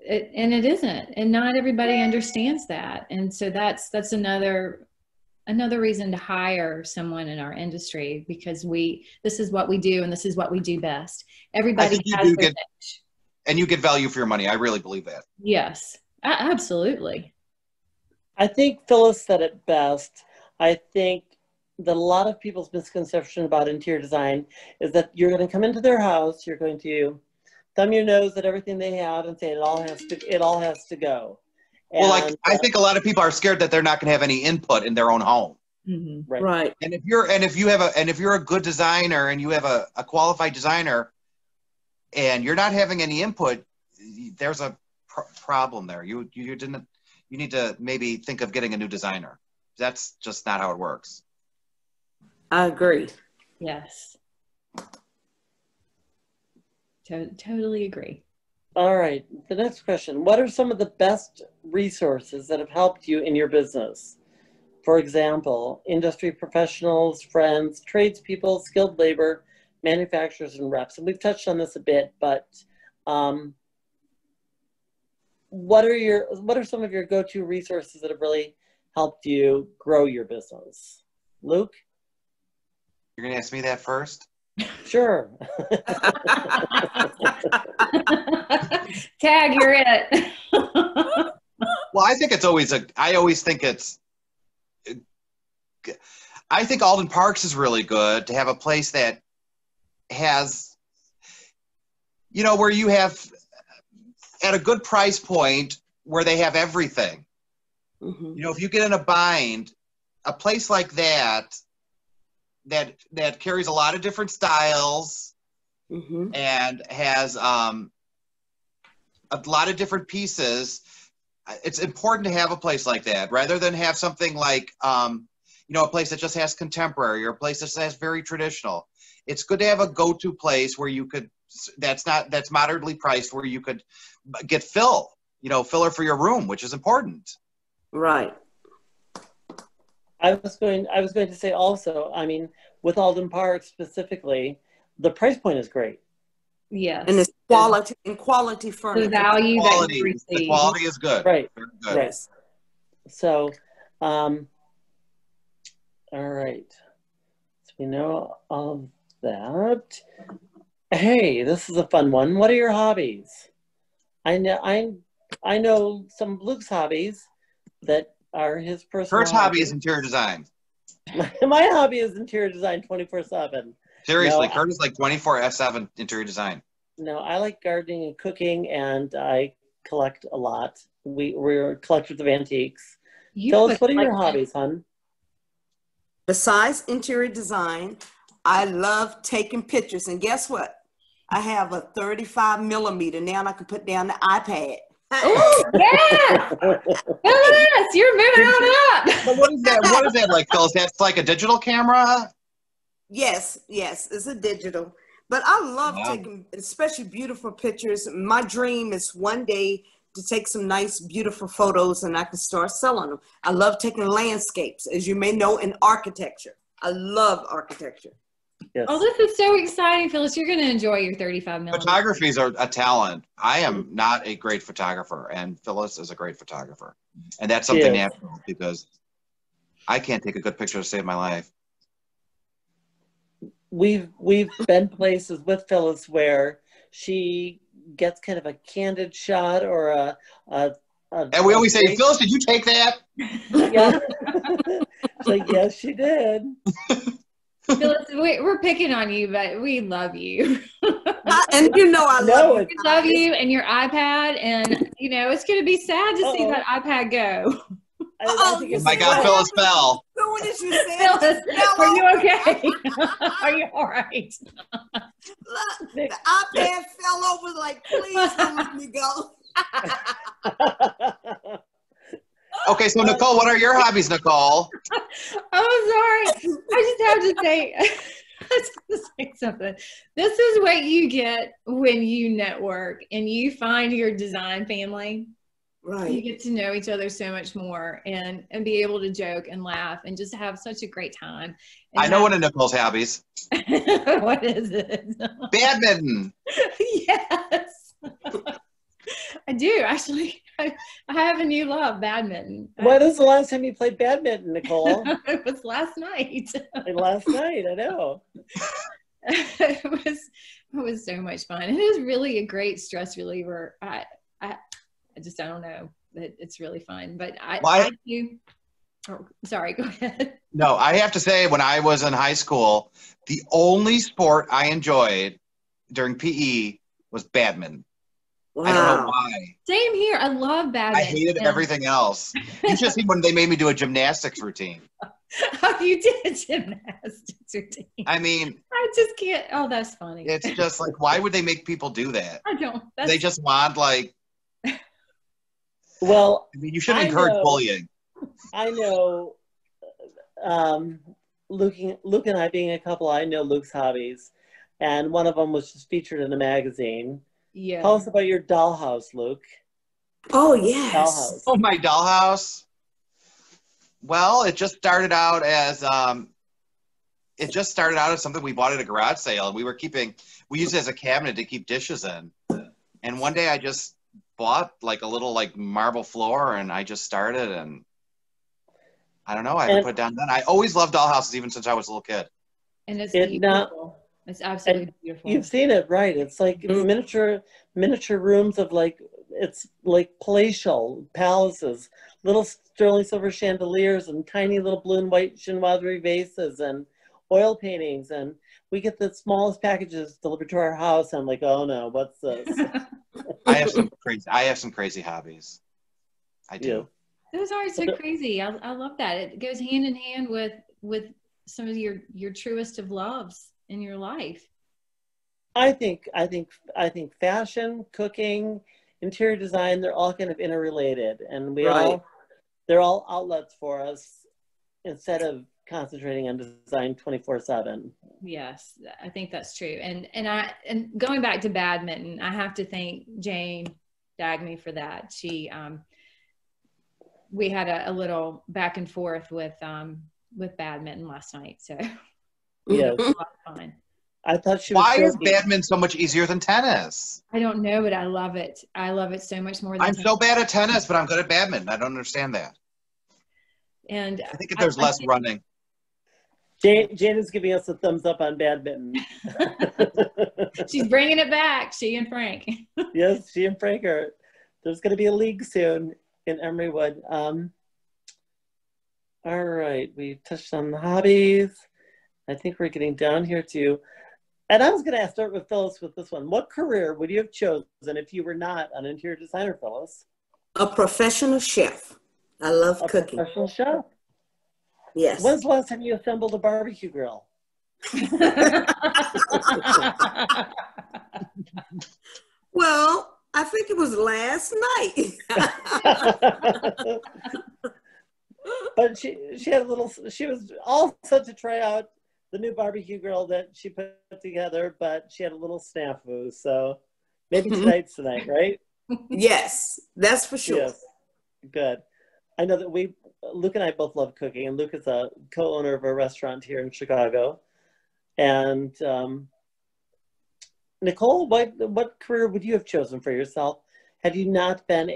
And it isn't. And not everybody understands that. And so that's another reason to hire someone in our industry, because this is what we do and this is what we do best. Everybody has their niche. And you get value for your money. I really believe that. Yes, absolutely. I think Phyllis said it best. I think that a lot of people's misconception about interior design is that you're going to come into their house, you're going to thumb your nose at everything they have and say it all has to go. And, well, I think a lot of people are scared that they're not going to have any input in their own home. Mm-hmm. Right. And if you're a good designer and you have a qualified designer and you're not having any input, there's a problem there. You need to maybe think of getting a new designer. That's just not how it works. I agree. Yes. Totally agree. All right. The next question. What are some of the best resources that have helped you in your business? For example, industry professionals, friends, tradespeople, skilled labor, manufacturers, and reps. And we've touched on this a bit, but what are some of your go-to resources that have really helped you grow your business? Luke? You're going to ask me that first? Sure. Tag, you're it. Well, I think I think Alden Parks is really good to have a place that has, where you have at a good price point where they have everything. Mm-hmm. If you get in a bind, a place like that carries a lot of different styles mm-hmm. and has a lot of different pieces. It's important to have a place like that rather than have something like, a place that just has contemporary or a place that just has very traditional. It's good to have a go-to place where you could, that's moderately priced, where you could get filler for your room, which is important. Right. I was going to say also, with Alden Park specifically, the price point is great. Yes. And it's quality furniture. The value the quality is good. Right. Very good. Right. So, all right. So we know all of that. Hey, this is a fun one. What are your hobbies? I know some of Luke's hobbies that are his personal Kurt's hobby is interior design. My hobby is interior design 24/7. Seriously, Kurt is like 24/7 interior design. No, I like gardening and cooking, and I collect a lot. We're collectors of antiques. Tell us, what are your hobbies, hon? Besides interior design, I love taking pictures. And guess what? I have a 35 millimeter now, and I can put down the iPad. Oh, yes! Phyllis, you're moving on up. But what is that? What is that like, Phyllis? That's like a digital camera? Yes, it's a digital. But I love taking, especially beautiful pictures. My dream is one day to take some nice, beautiful photos, and I can start selling them. I love taking landscapes, as you may know, in architecture. I love architecture. Yes. Oh, this is so exciting, Phyllis. You're going to enjoy your 35 millimeter. Photography is a talent. I am not a great photographer, and Phyllis is a great photographer. And that's something natural, because I can't take a good picture to save my life. We've been places with Phyllis where she gets kind of a candid shot or and we always say, Phyllis, did you take that? Yeah. So yes, she did. Phyllis, we're picking on you, but we love you. And you know I love you. We love you and your iPad, and you know it's going to be sad to see that iPad go. Oh my God, Phyllis fell. So what did you say? Phyllis, are you okay? Are you all right? Look, the iPad fell over. Like, please don't let me go. Okay, so Nicole, what are your hobbies, Nicole? Oh, sorry. I just have to say something. This is what you get when you network and you find your design family. Right. You get to know each other so much more and be able to joke and laugh and just have such a great time. And I know one of Nicole's hobbies. What is it? Badminton. Yes. I do, actually. I have a new love, badminton. When was the last time you played badminton, Nicole? It was last night. Last night, I know. It was so much fun. It is really a great stress reliever. I don't know, but it's really fun. But I do. Oh, sorry, go ahead. No, I have to say, when I was in high school, the only sport I enjoyed during PE was badminton. Wow. I don't know why. Same here. I love badminton. I hated everything else. You should see when they made me do a gymnastics routine. Oh, you did a gymnastics routine. I mean, I just can't. Oh, that's funny. it's just like, why would they make people do that? I don't. They just want, like, well, I mean, you should encourage bullying. I know, Luke and I being a couple, I know Luke's hobbies, and one of them was just featured in a magazine. Yeah. Tell us about your dollhouse, Luke. Oh, yes. Dollhouse. Oh, my dollhouse. Well, it just started out as something we bought at a garage sale. We used it as a cabinet to keep dishes in. And one day I just bought like a little like marble floor, and I just started, and I don't know, I haven't put it down then. I always loved dollhouses even since I was a little kid. And it's beautiful. It's absolutely beautiful. You've seen it, right? It's like miniature rooms of like, it's like palatial palaces, little sterling silver chandeliers and tiny little blue and white chinoiserie vases and oil paintings. And we get the smallest packages delivered to our house. And I'm like, oh no, what's this? I have some crazy hobbies. I do. Yeah. Those are so crazy. I love that. It goes hand in hand with some of your truest of loves in your life. I think fashion, cooking, interior design, they're all kind of interrelated, and they're all outlets for us instead of concentrating on design 24/7. Yes, I think that's true. And going back to badminton, I have to thank Jane Dagme for that. She we had a little back and forth with badminton last night, so yeah, it was a lot of fun. I thought she. Why is badminton so much easier than tennis? I don't know, but I love it. I love it so much more than tennis. So bad at tennis, but I'm good at badminton. I don't understand that. And I think if there's less running. Jane is giving us a thumbs up on badminton. She's bringing it back, she and Frank. Yes, she and Frank are. There's going to be a league soon in Emerywood. All right, we touched on the hobbies. I think we're getting down here too. And I was going to start with Phyllis with this one. What career would you have chosen if you were not an interior designer, Phyllis? A professional chef. I love cooking. A professional chef? Yes. When's the last time you assembled a barbecue grill? Well, I think it was last night. But she had a little, she was all set to try out the new barbecue grill that she put together, but she had a little snafu. So maybe tonight's tonight, right? Yes, that's for sure. Yes. Good. I know that Luke and I both love cooking, and Luke is a co-owner of a restaurant here in Chicago. And Nicole, what career would you have chosen for yourself had you not been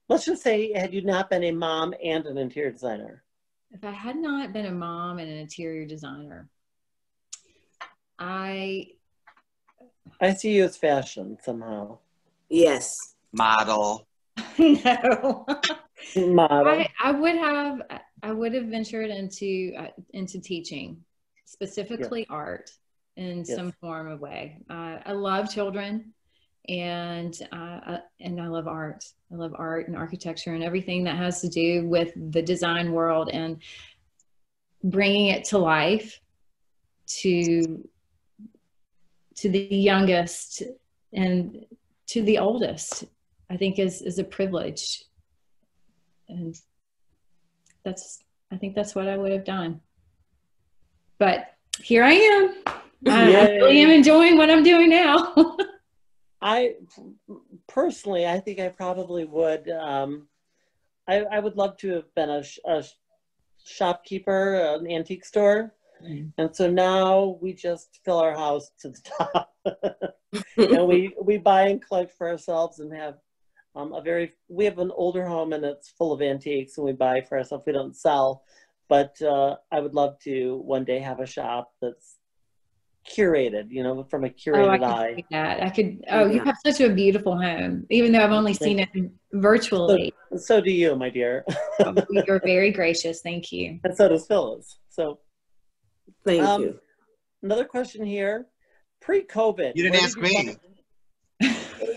let's just say, had you not been a mom and an interior designer? If I had not been a mom and an interior designer, I see you as fashion somehow. Yes. Model. No. Model. I would have ventured into teaching, specifically art in some form of way. I love children, and I love art. I love art and architecture and everything that has to do with the design world and bringing it to life to the youngest and to the oldest, I think is a privilege. And I think that's what I would have done. But here I am. I really am enjoying what I'm doing now. I personally, I think I probably would. I would love to have been a shopkeeper, an antique store. And so now we just fill our house to the top. And we buy and collect for ourselves and have we have an older home and it's full of antiques, and we buy for ourselves. We don't sell, but I would love to one day have a shop that's curated, from a curated eye. I could. You have such a beautiful home, even though I've only seen it virtually. So do you, my dear. You're very gracious. Thank you. And so does Phyllis. So thank you. Another question here. Pre-COVID. You didn't ask me.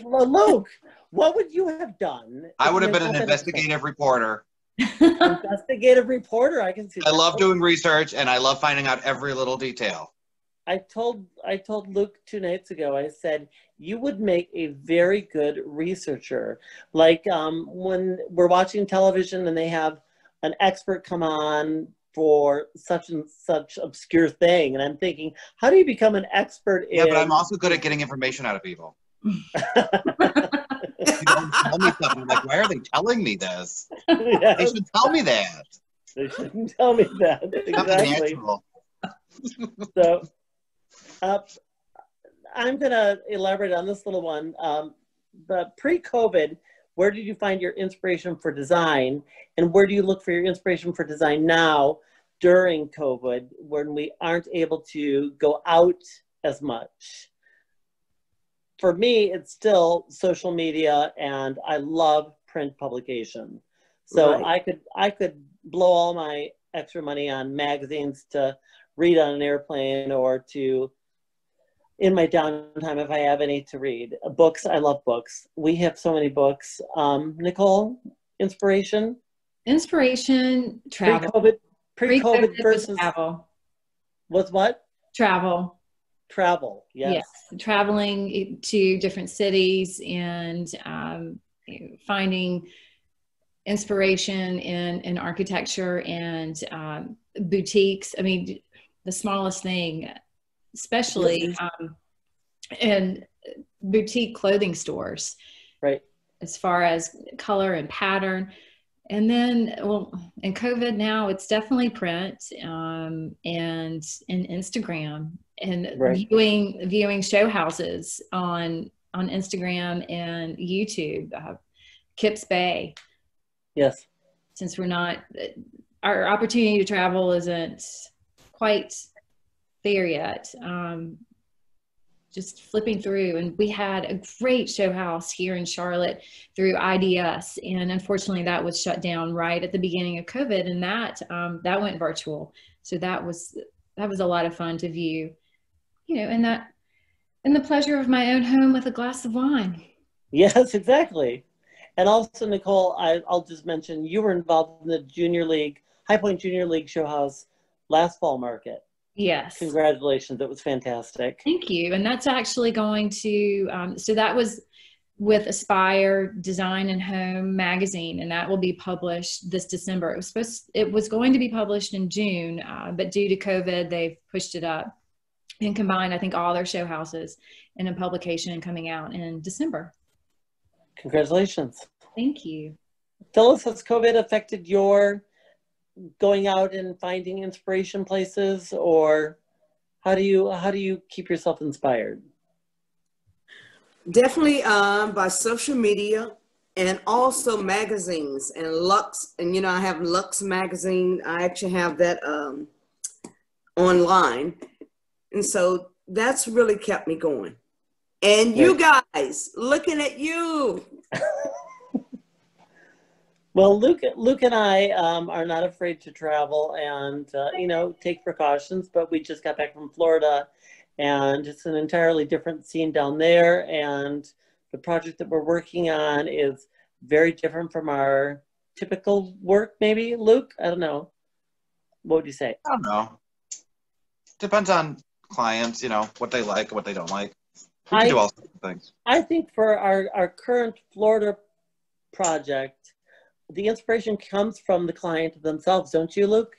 Luke, what would you have done? I would have been an investigative reporter. Investigative reporter, I can see that. I love doing research, and I love finding out every little detail. I told Luke 2 nights ago, I said, you would make a very good researcher. Like when we're watching television and they have an expert come on for such and such obscure thing. And I'm thinking, how do you become an expert in... Yeah, but I'm also good at getting information out of people. You don't tell me something like, why are they telling me this? Yes. They should tell me that. They shouldn't tell me that. Exactly. So I'm going to elaborate on this little one. But pre-COVID, where did you find your inspiration for design? And where do you look for your inspiration for design now during COVID, when we aren't able to go out as much? For me, it's still social media, and I love print publication. So right. I could blow all my extra money on magazines to read on an airplane, or to, in my downtime, if I have any, to read. Books, I love books. We have so many books. Nicole, inspiration? Inspiration, travel. Pre-COVID versus travel. Was what? Travel. Travel, yes. Traveling to different cities and finding inspiration in architecture and boutiques. I mean, the smallest thing, especially in boutique clothing stores. Right. As far as color and pattern. And then, well, in COVID now, it's definitely print and Instagram, and right. viewing show houses on Instagram and YouTube. Kips Bay. Yes. Since we're not our opportunity to travel isn't quite there yet. Just flipping through, and we had a great show house here in Charlotte through IDS, and unfortunately that was shut down right at the beginning of COVID, and that went virtual. So that was a lot of fun to view, and the pleasure of my own home with a glass of wine. Yes, exactly. And also, Nicole, I'll just mention you were involved in the Junior League, High Point Junior League show house last fall market. Yes. Congratulations. That was fantastic. Thank you. And that's actually going to, so that was with Aspire Design and Home magazine, and that will be published this December. It was going to be published in June, but due to COVID, they've pushed it up and combined, I think, all their show houses in a publication coming out in December. Congratulations. Thank you. Phyllis, has COVID affected your going out and finding inspiration places, or how do you keep yourself inspired? Definitely by social media, and also magazines and Lux. And I have Lux magazine. I actually have that online, and so that's really kept me going. And you guys, looking at you. Well, Luke and I are not afraid to travel and, take precautions, but we just got back from Florida, and it's an entirely different scene down there. And the project that we're working on is very different from our typical work, maybe. Luke, I don't know. What would you say? I don't know. Depends on clients, what they like, what they don't like. We can do all sorts of things. I think for our current Florida project, the inspiration comes from the client themselves, don't you, Luke?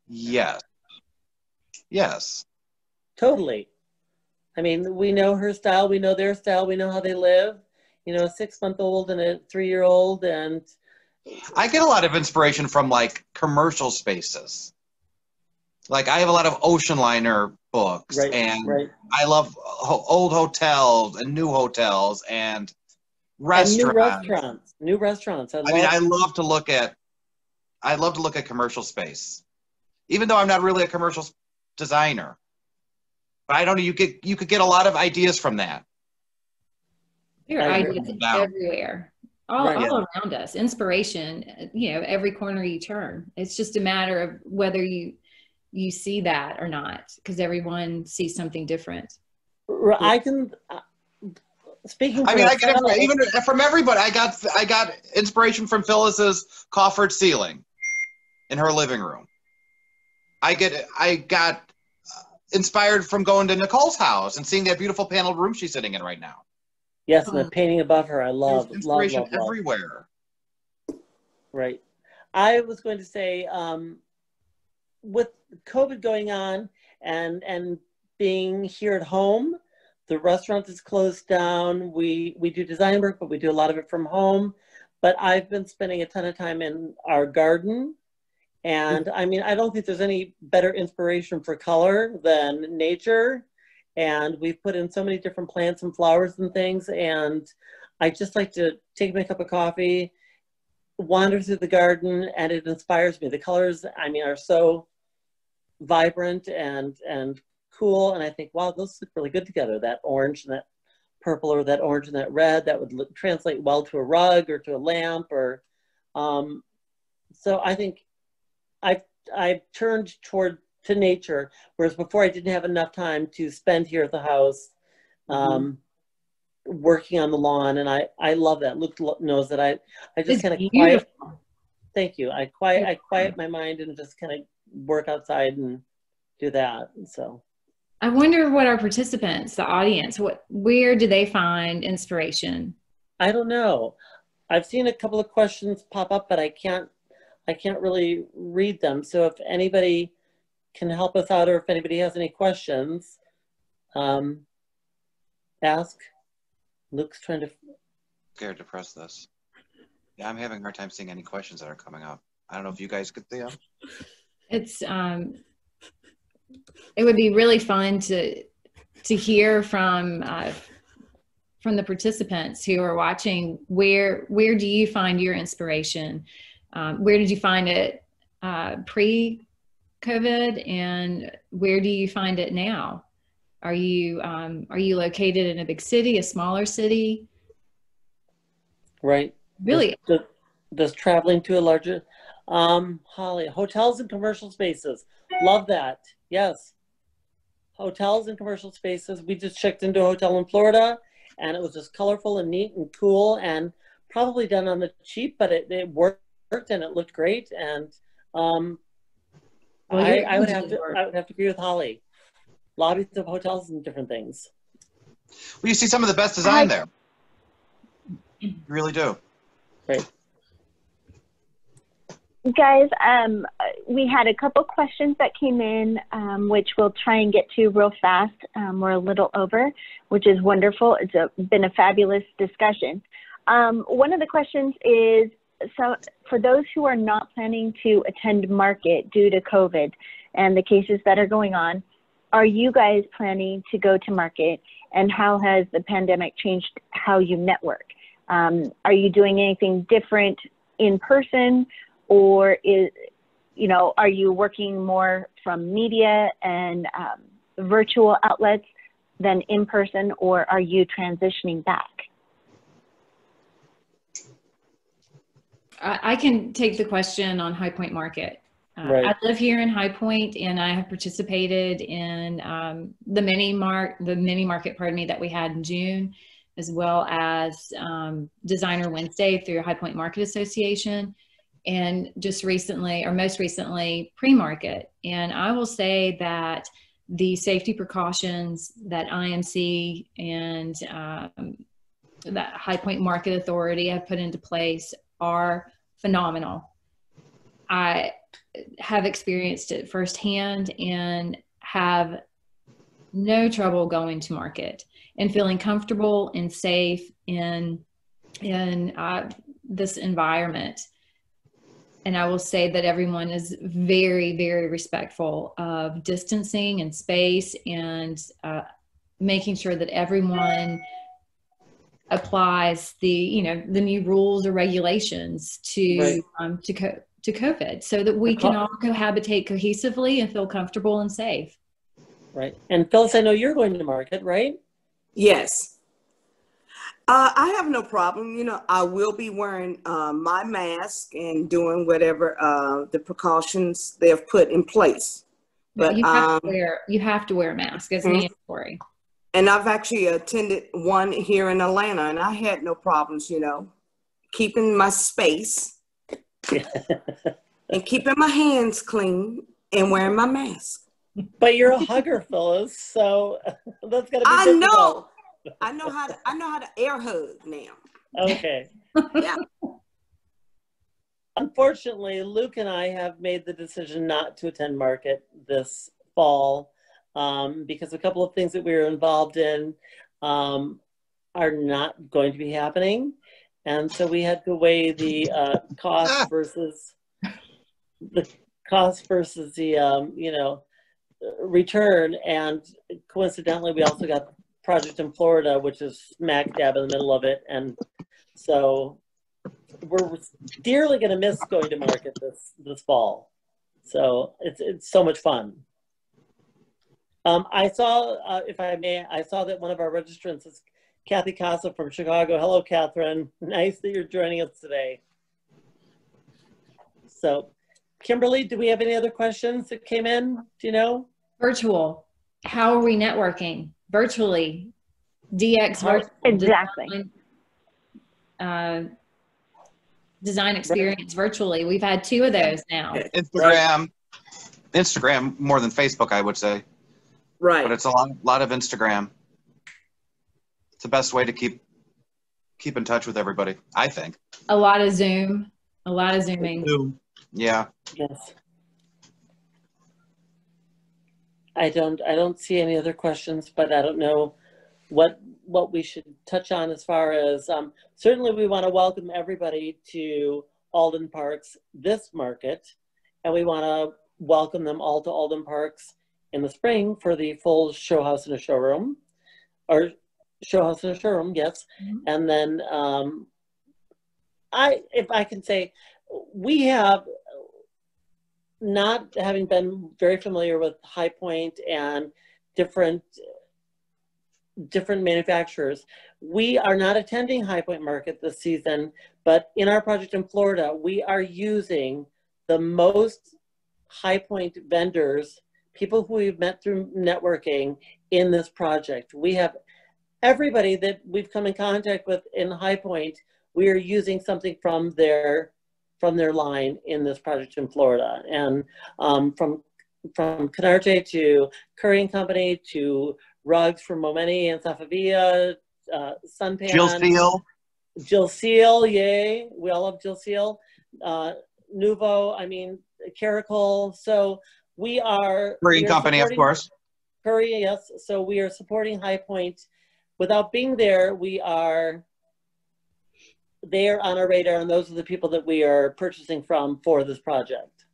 Yes. Yes. Totally. I mean, we know her style, we know their style, we know how they live. A 6-month-old and a 3-year-old, and I get a lot of inspiration from like commercial spaces. Like I have a lot of ocean liner books, and I love old hotels and new hotels and restaurants. New restaurants. I love to look at commercial space, even though I'm not really a commercial designer. But I don't know. You could get a lot of ideas from that. There are ideas everywhere, all around us. Inspiration, every corner you turn. It's just a matter of whether you see that or not, because everyone sees something different. I can. Speaking. I get even from everybody. I got inspiration from Phyllis's coffered ceiling in her living room. I got inspired from going to Nicole's house and seeing that beautiful paneled room she's sitting in right now. Yes, and the painting above her, I love. There's inspiration love. everywhere. Right. I was going to say, with COVID going on and being here at home, the restaurant is closed down. We do design work, but we do a lot of it from home. But I've been spending a ton of time in our garden. And I mean, I don't think there's any better inspiration for color than nature. And we've put in so many different plants and flowers and things. And I just like to take my cup of coffee, wander through the garden, and it inspires me. The colors, I mean, are so vibrant and cool. And I think, wow, those look really good together. That orange and that purple, or that orange and that red, that would translate well to a rug or to a lamp. Or so I think I've turned to nature, whereas before I didn't have enough time to spend here at the house working on the lawn. And I love that. Luke knows that I just kind of quiet. Thank you. I quiet my mind and just kind of work outside and do that. And so I wonder what our participants, the audience, where do they find inspiration? I don't know. I've seen a couple of questions pop up, but I can't really read them. So if anybody can help us out, or if anybody has any questions, ask. Luke's trying to. Scared to press this. Yeah, I'm having a hard time seeing any questions that are coming up. I don't know if you guys could see them. It's it would be really fun to hear from the participants who are watching. Where do you find your inspiration? Where did you find it pre-COVID, and where do you find it now? Are you located in a big city, a smaller city? Right. Really? Does traveling to a larger, Holly, hotels and commercial spaces. Love that. Yes. Hotels and commercial spaces. We just checked into a hotel in Florida, and it was just colorful and neat and cool, and probably done on the cheap, but it worked and it looked great. And Well, I would have to agree with Holly. Lobbies of hotels and different things. Well, you see some of the best design there. You really do. Right. Guys, we had a couple questions that came in, which we'll try and get to real fast. We're a little over, which is wonderful. It's been a fabulous discussion. One of the questions is, so for those who are not planning to attend market due to COVID and the cases that are going on, are you guys planning to go to market, and how has the pandemic changed how you network? Are you doing anything different in person, or are you working more from media and virtual outlets than in person, or are you transitioning back? I can take the question on High Point Market. Right. I live here in High Point, and I have participated in the mini market, that we had in June, as well as Designer Wednesday through High Point Market Association, and just recently, or most recently, pre-market. And I will say that the safety precautions that IMC and that High Point Market Authority have put into place are phenomenal. I have experienced it firsthand and have no trouble going to market and feeling comfortable and safe in this environment. And I will say that everyone is very, very respectful of distancing and space, and making sure that everyone applies the new rules or regulations to COVID, so that we can all cohabitate cohesively and feel comfortable and safe. Right. And Phyllis, I know you're going to market, right? Yes. I have no problem. I will be wearing my mask and doing whatever the precautions they have put in place. But you have to wear a mask. It's mandatory. And I've actually attended one here in Atlanta, and I had no problems, keeping my space and keeping my hands clean and wearing my mask. But you're a hugger, Phyllis, so that's gotta be I difficult. know. I know how to air hug now. Okay. Yeah. Unfortunately, Luke and I have made the decision not to attend market this fall, because a couple of things that we were involved in are not going to be happening. And so we had to weigh the cost versus the return. And coincidentally, we also got the project in Florida, which is smack dab in the middle of it. And so we're dearly going to miss going to market this fall. So it's so much fun. I saw, if I may, I saw that one of our registrants is Kathy Casa from Chicago. Hello, Catherine. Nice that you're joining us today. So, Kimberly, do we have any other questions that came in? Do you know? Virtual. How are we networking? Virtually. DX virtual. Exactly. Design experience virtually. We've had 2 of those now. Instagram more than Facebook, I would say. Right. But it's a lot of Instagram. It's the best way to keep in touch with everybody, I think. A lot of Zoom. A lot of Zooming. Zoom. Yeah. Yes. I don't see any other questions, but I don't know what we should touch on as far as, certainly we want to welcome everybody to Alden Parks this market, and we want to welcome them all to Alden Parks in the spring for the full show house and a showroom, or show house and a showroom, yes. Mm-hmm. And then if I can say, we have not having been very familiar with High Point and different manufacturers, we are not attending High Point Market this season, but in our project in Florida, we are using the most High Point vendors, people who we've met through networking in this project. We have everybody that we've come in contact with in High Point, we are using something from their line in this project in Florida. And from Canarte to Curry and Company to rugs from Momeni and Safavia, Sunpan. Jill Seal, yay. We all love Jill Seal. Nuvo, I mean, Caracol. So we are— Curry and Company, of course. Curry, yes. So we are supporting High Point. Without being there, they're on our radar, and those are the people that we are purchasing from for this project.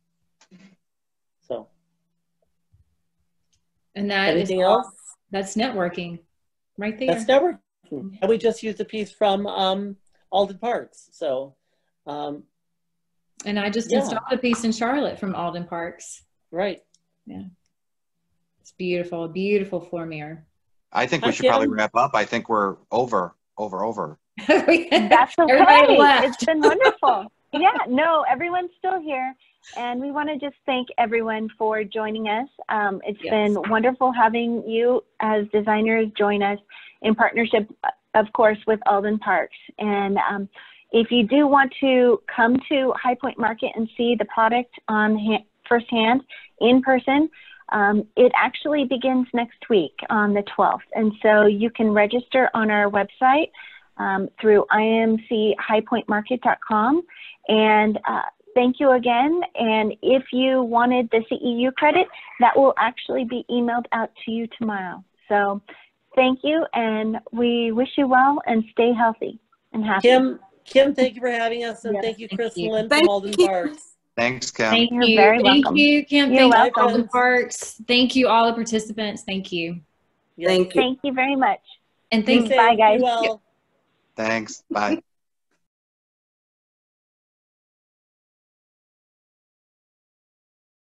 So. And that anything else? That's networking right there. That's networking. And we just used a piece from Alden Parks. So. And I just installed a piece in Charlotte from Alden Parks. Right. Yeah. It's beautiful, a beautiful floor mirror. I think we should probably wrap up. I think we're over. That's okay. It's been wonderful. Yeah, no, everyone's still here. And we want to just thank everyone for joining us. It's been wonderful having you as designers join us in partnership, of course, with Alden Parks. And if you do want to come to High Point Market and see the product firsthand in person, it actually begins next week on the 12th. And so you can register on our website through imchighpointmarket.com. And thank you again. And if you wanted the CEU credit, that will actually be emailed out to you tomorrow. So thank you, and we wish you well and stay healthy and happy. Kim, thank you for having us, and thank you, Chris and Lynn from Alden Parks. Thanks, Kim. Thank you. You're very welcome. Thank you, Kim. You're Thank welcome. you, Alden Parks. Thank you, all the participants. Thank you. Thank you. Thank you very much. And thanks. Bye, guys. Well. Thanks. Bye.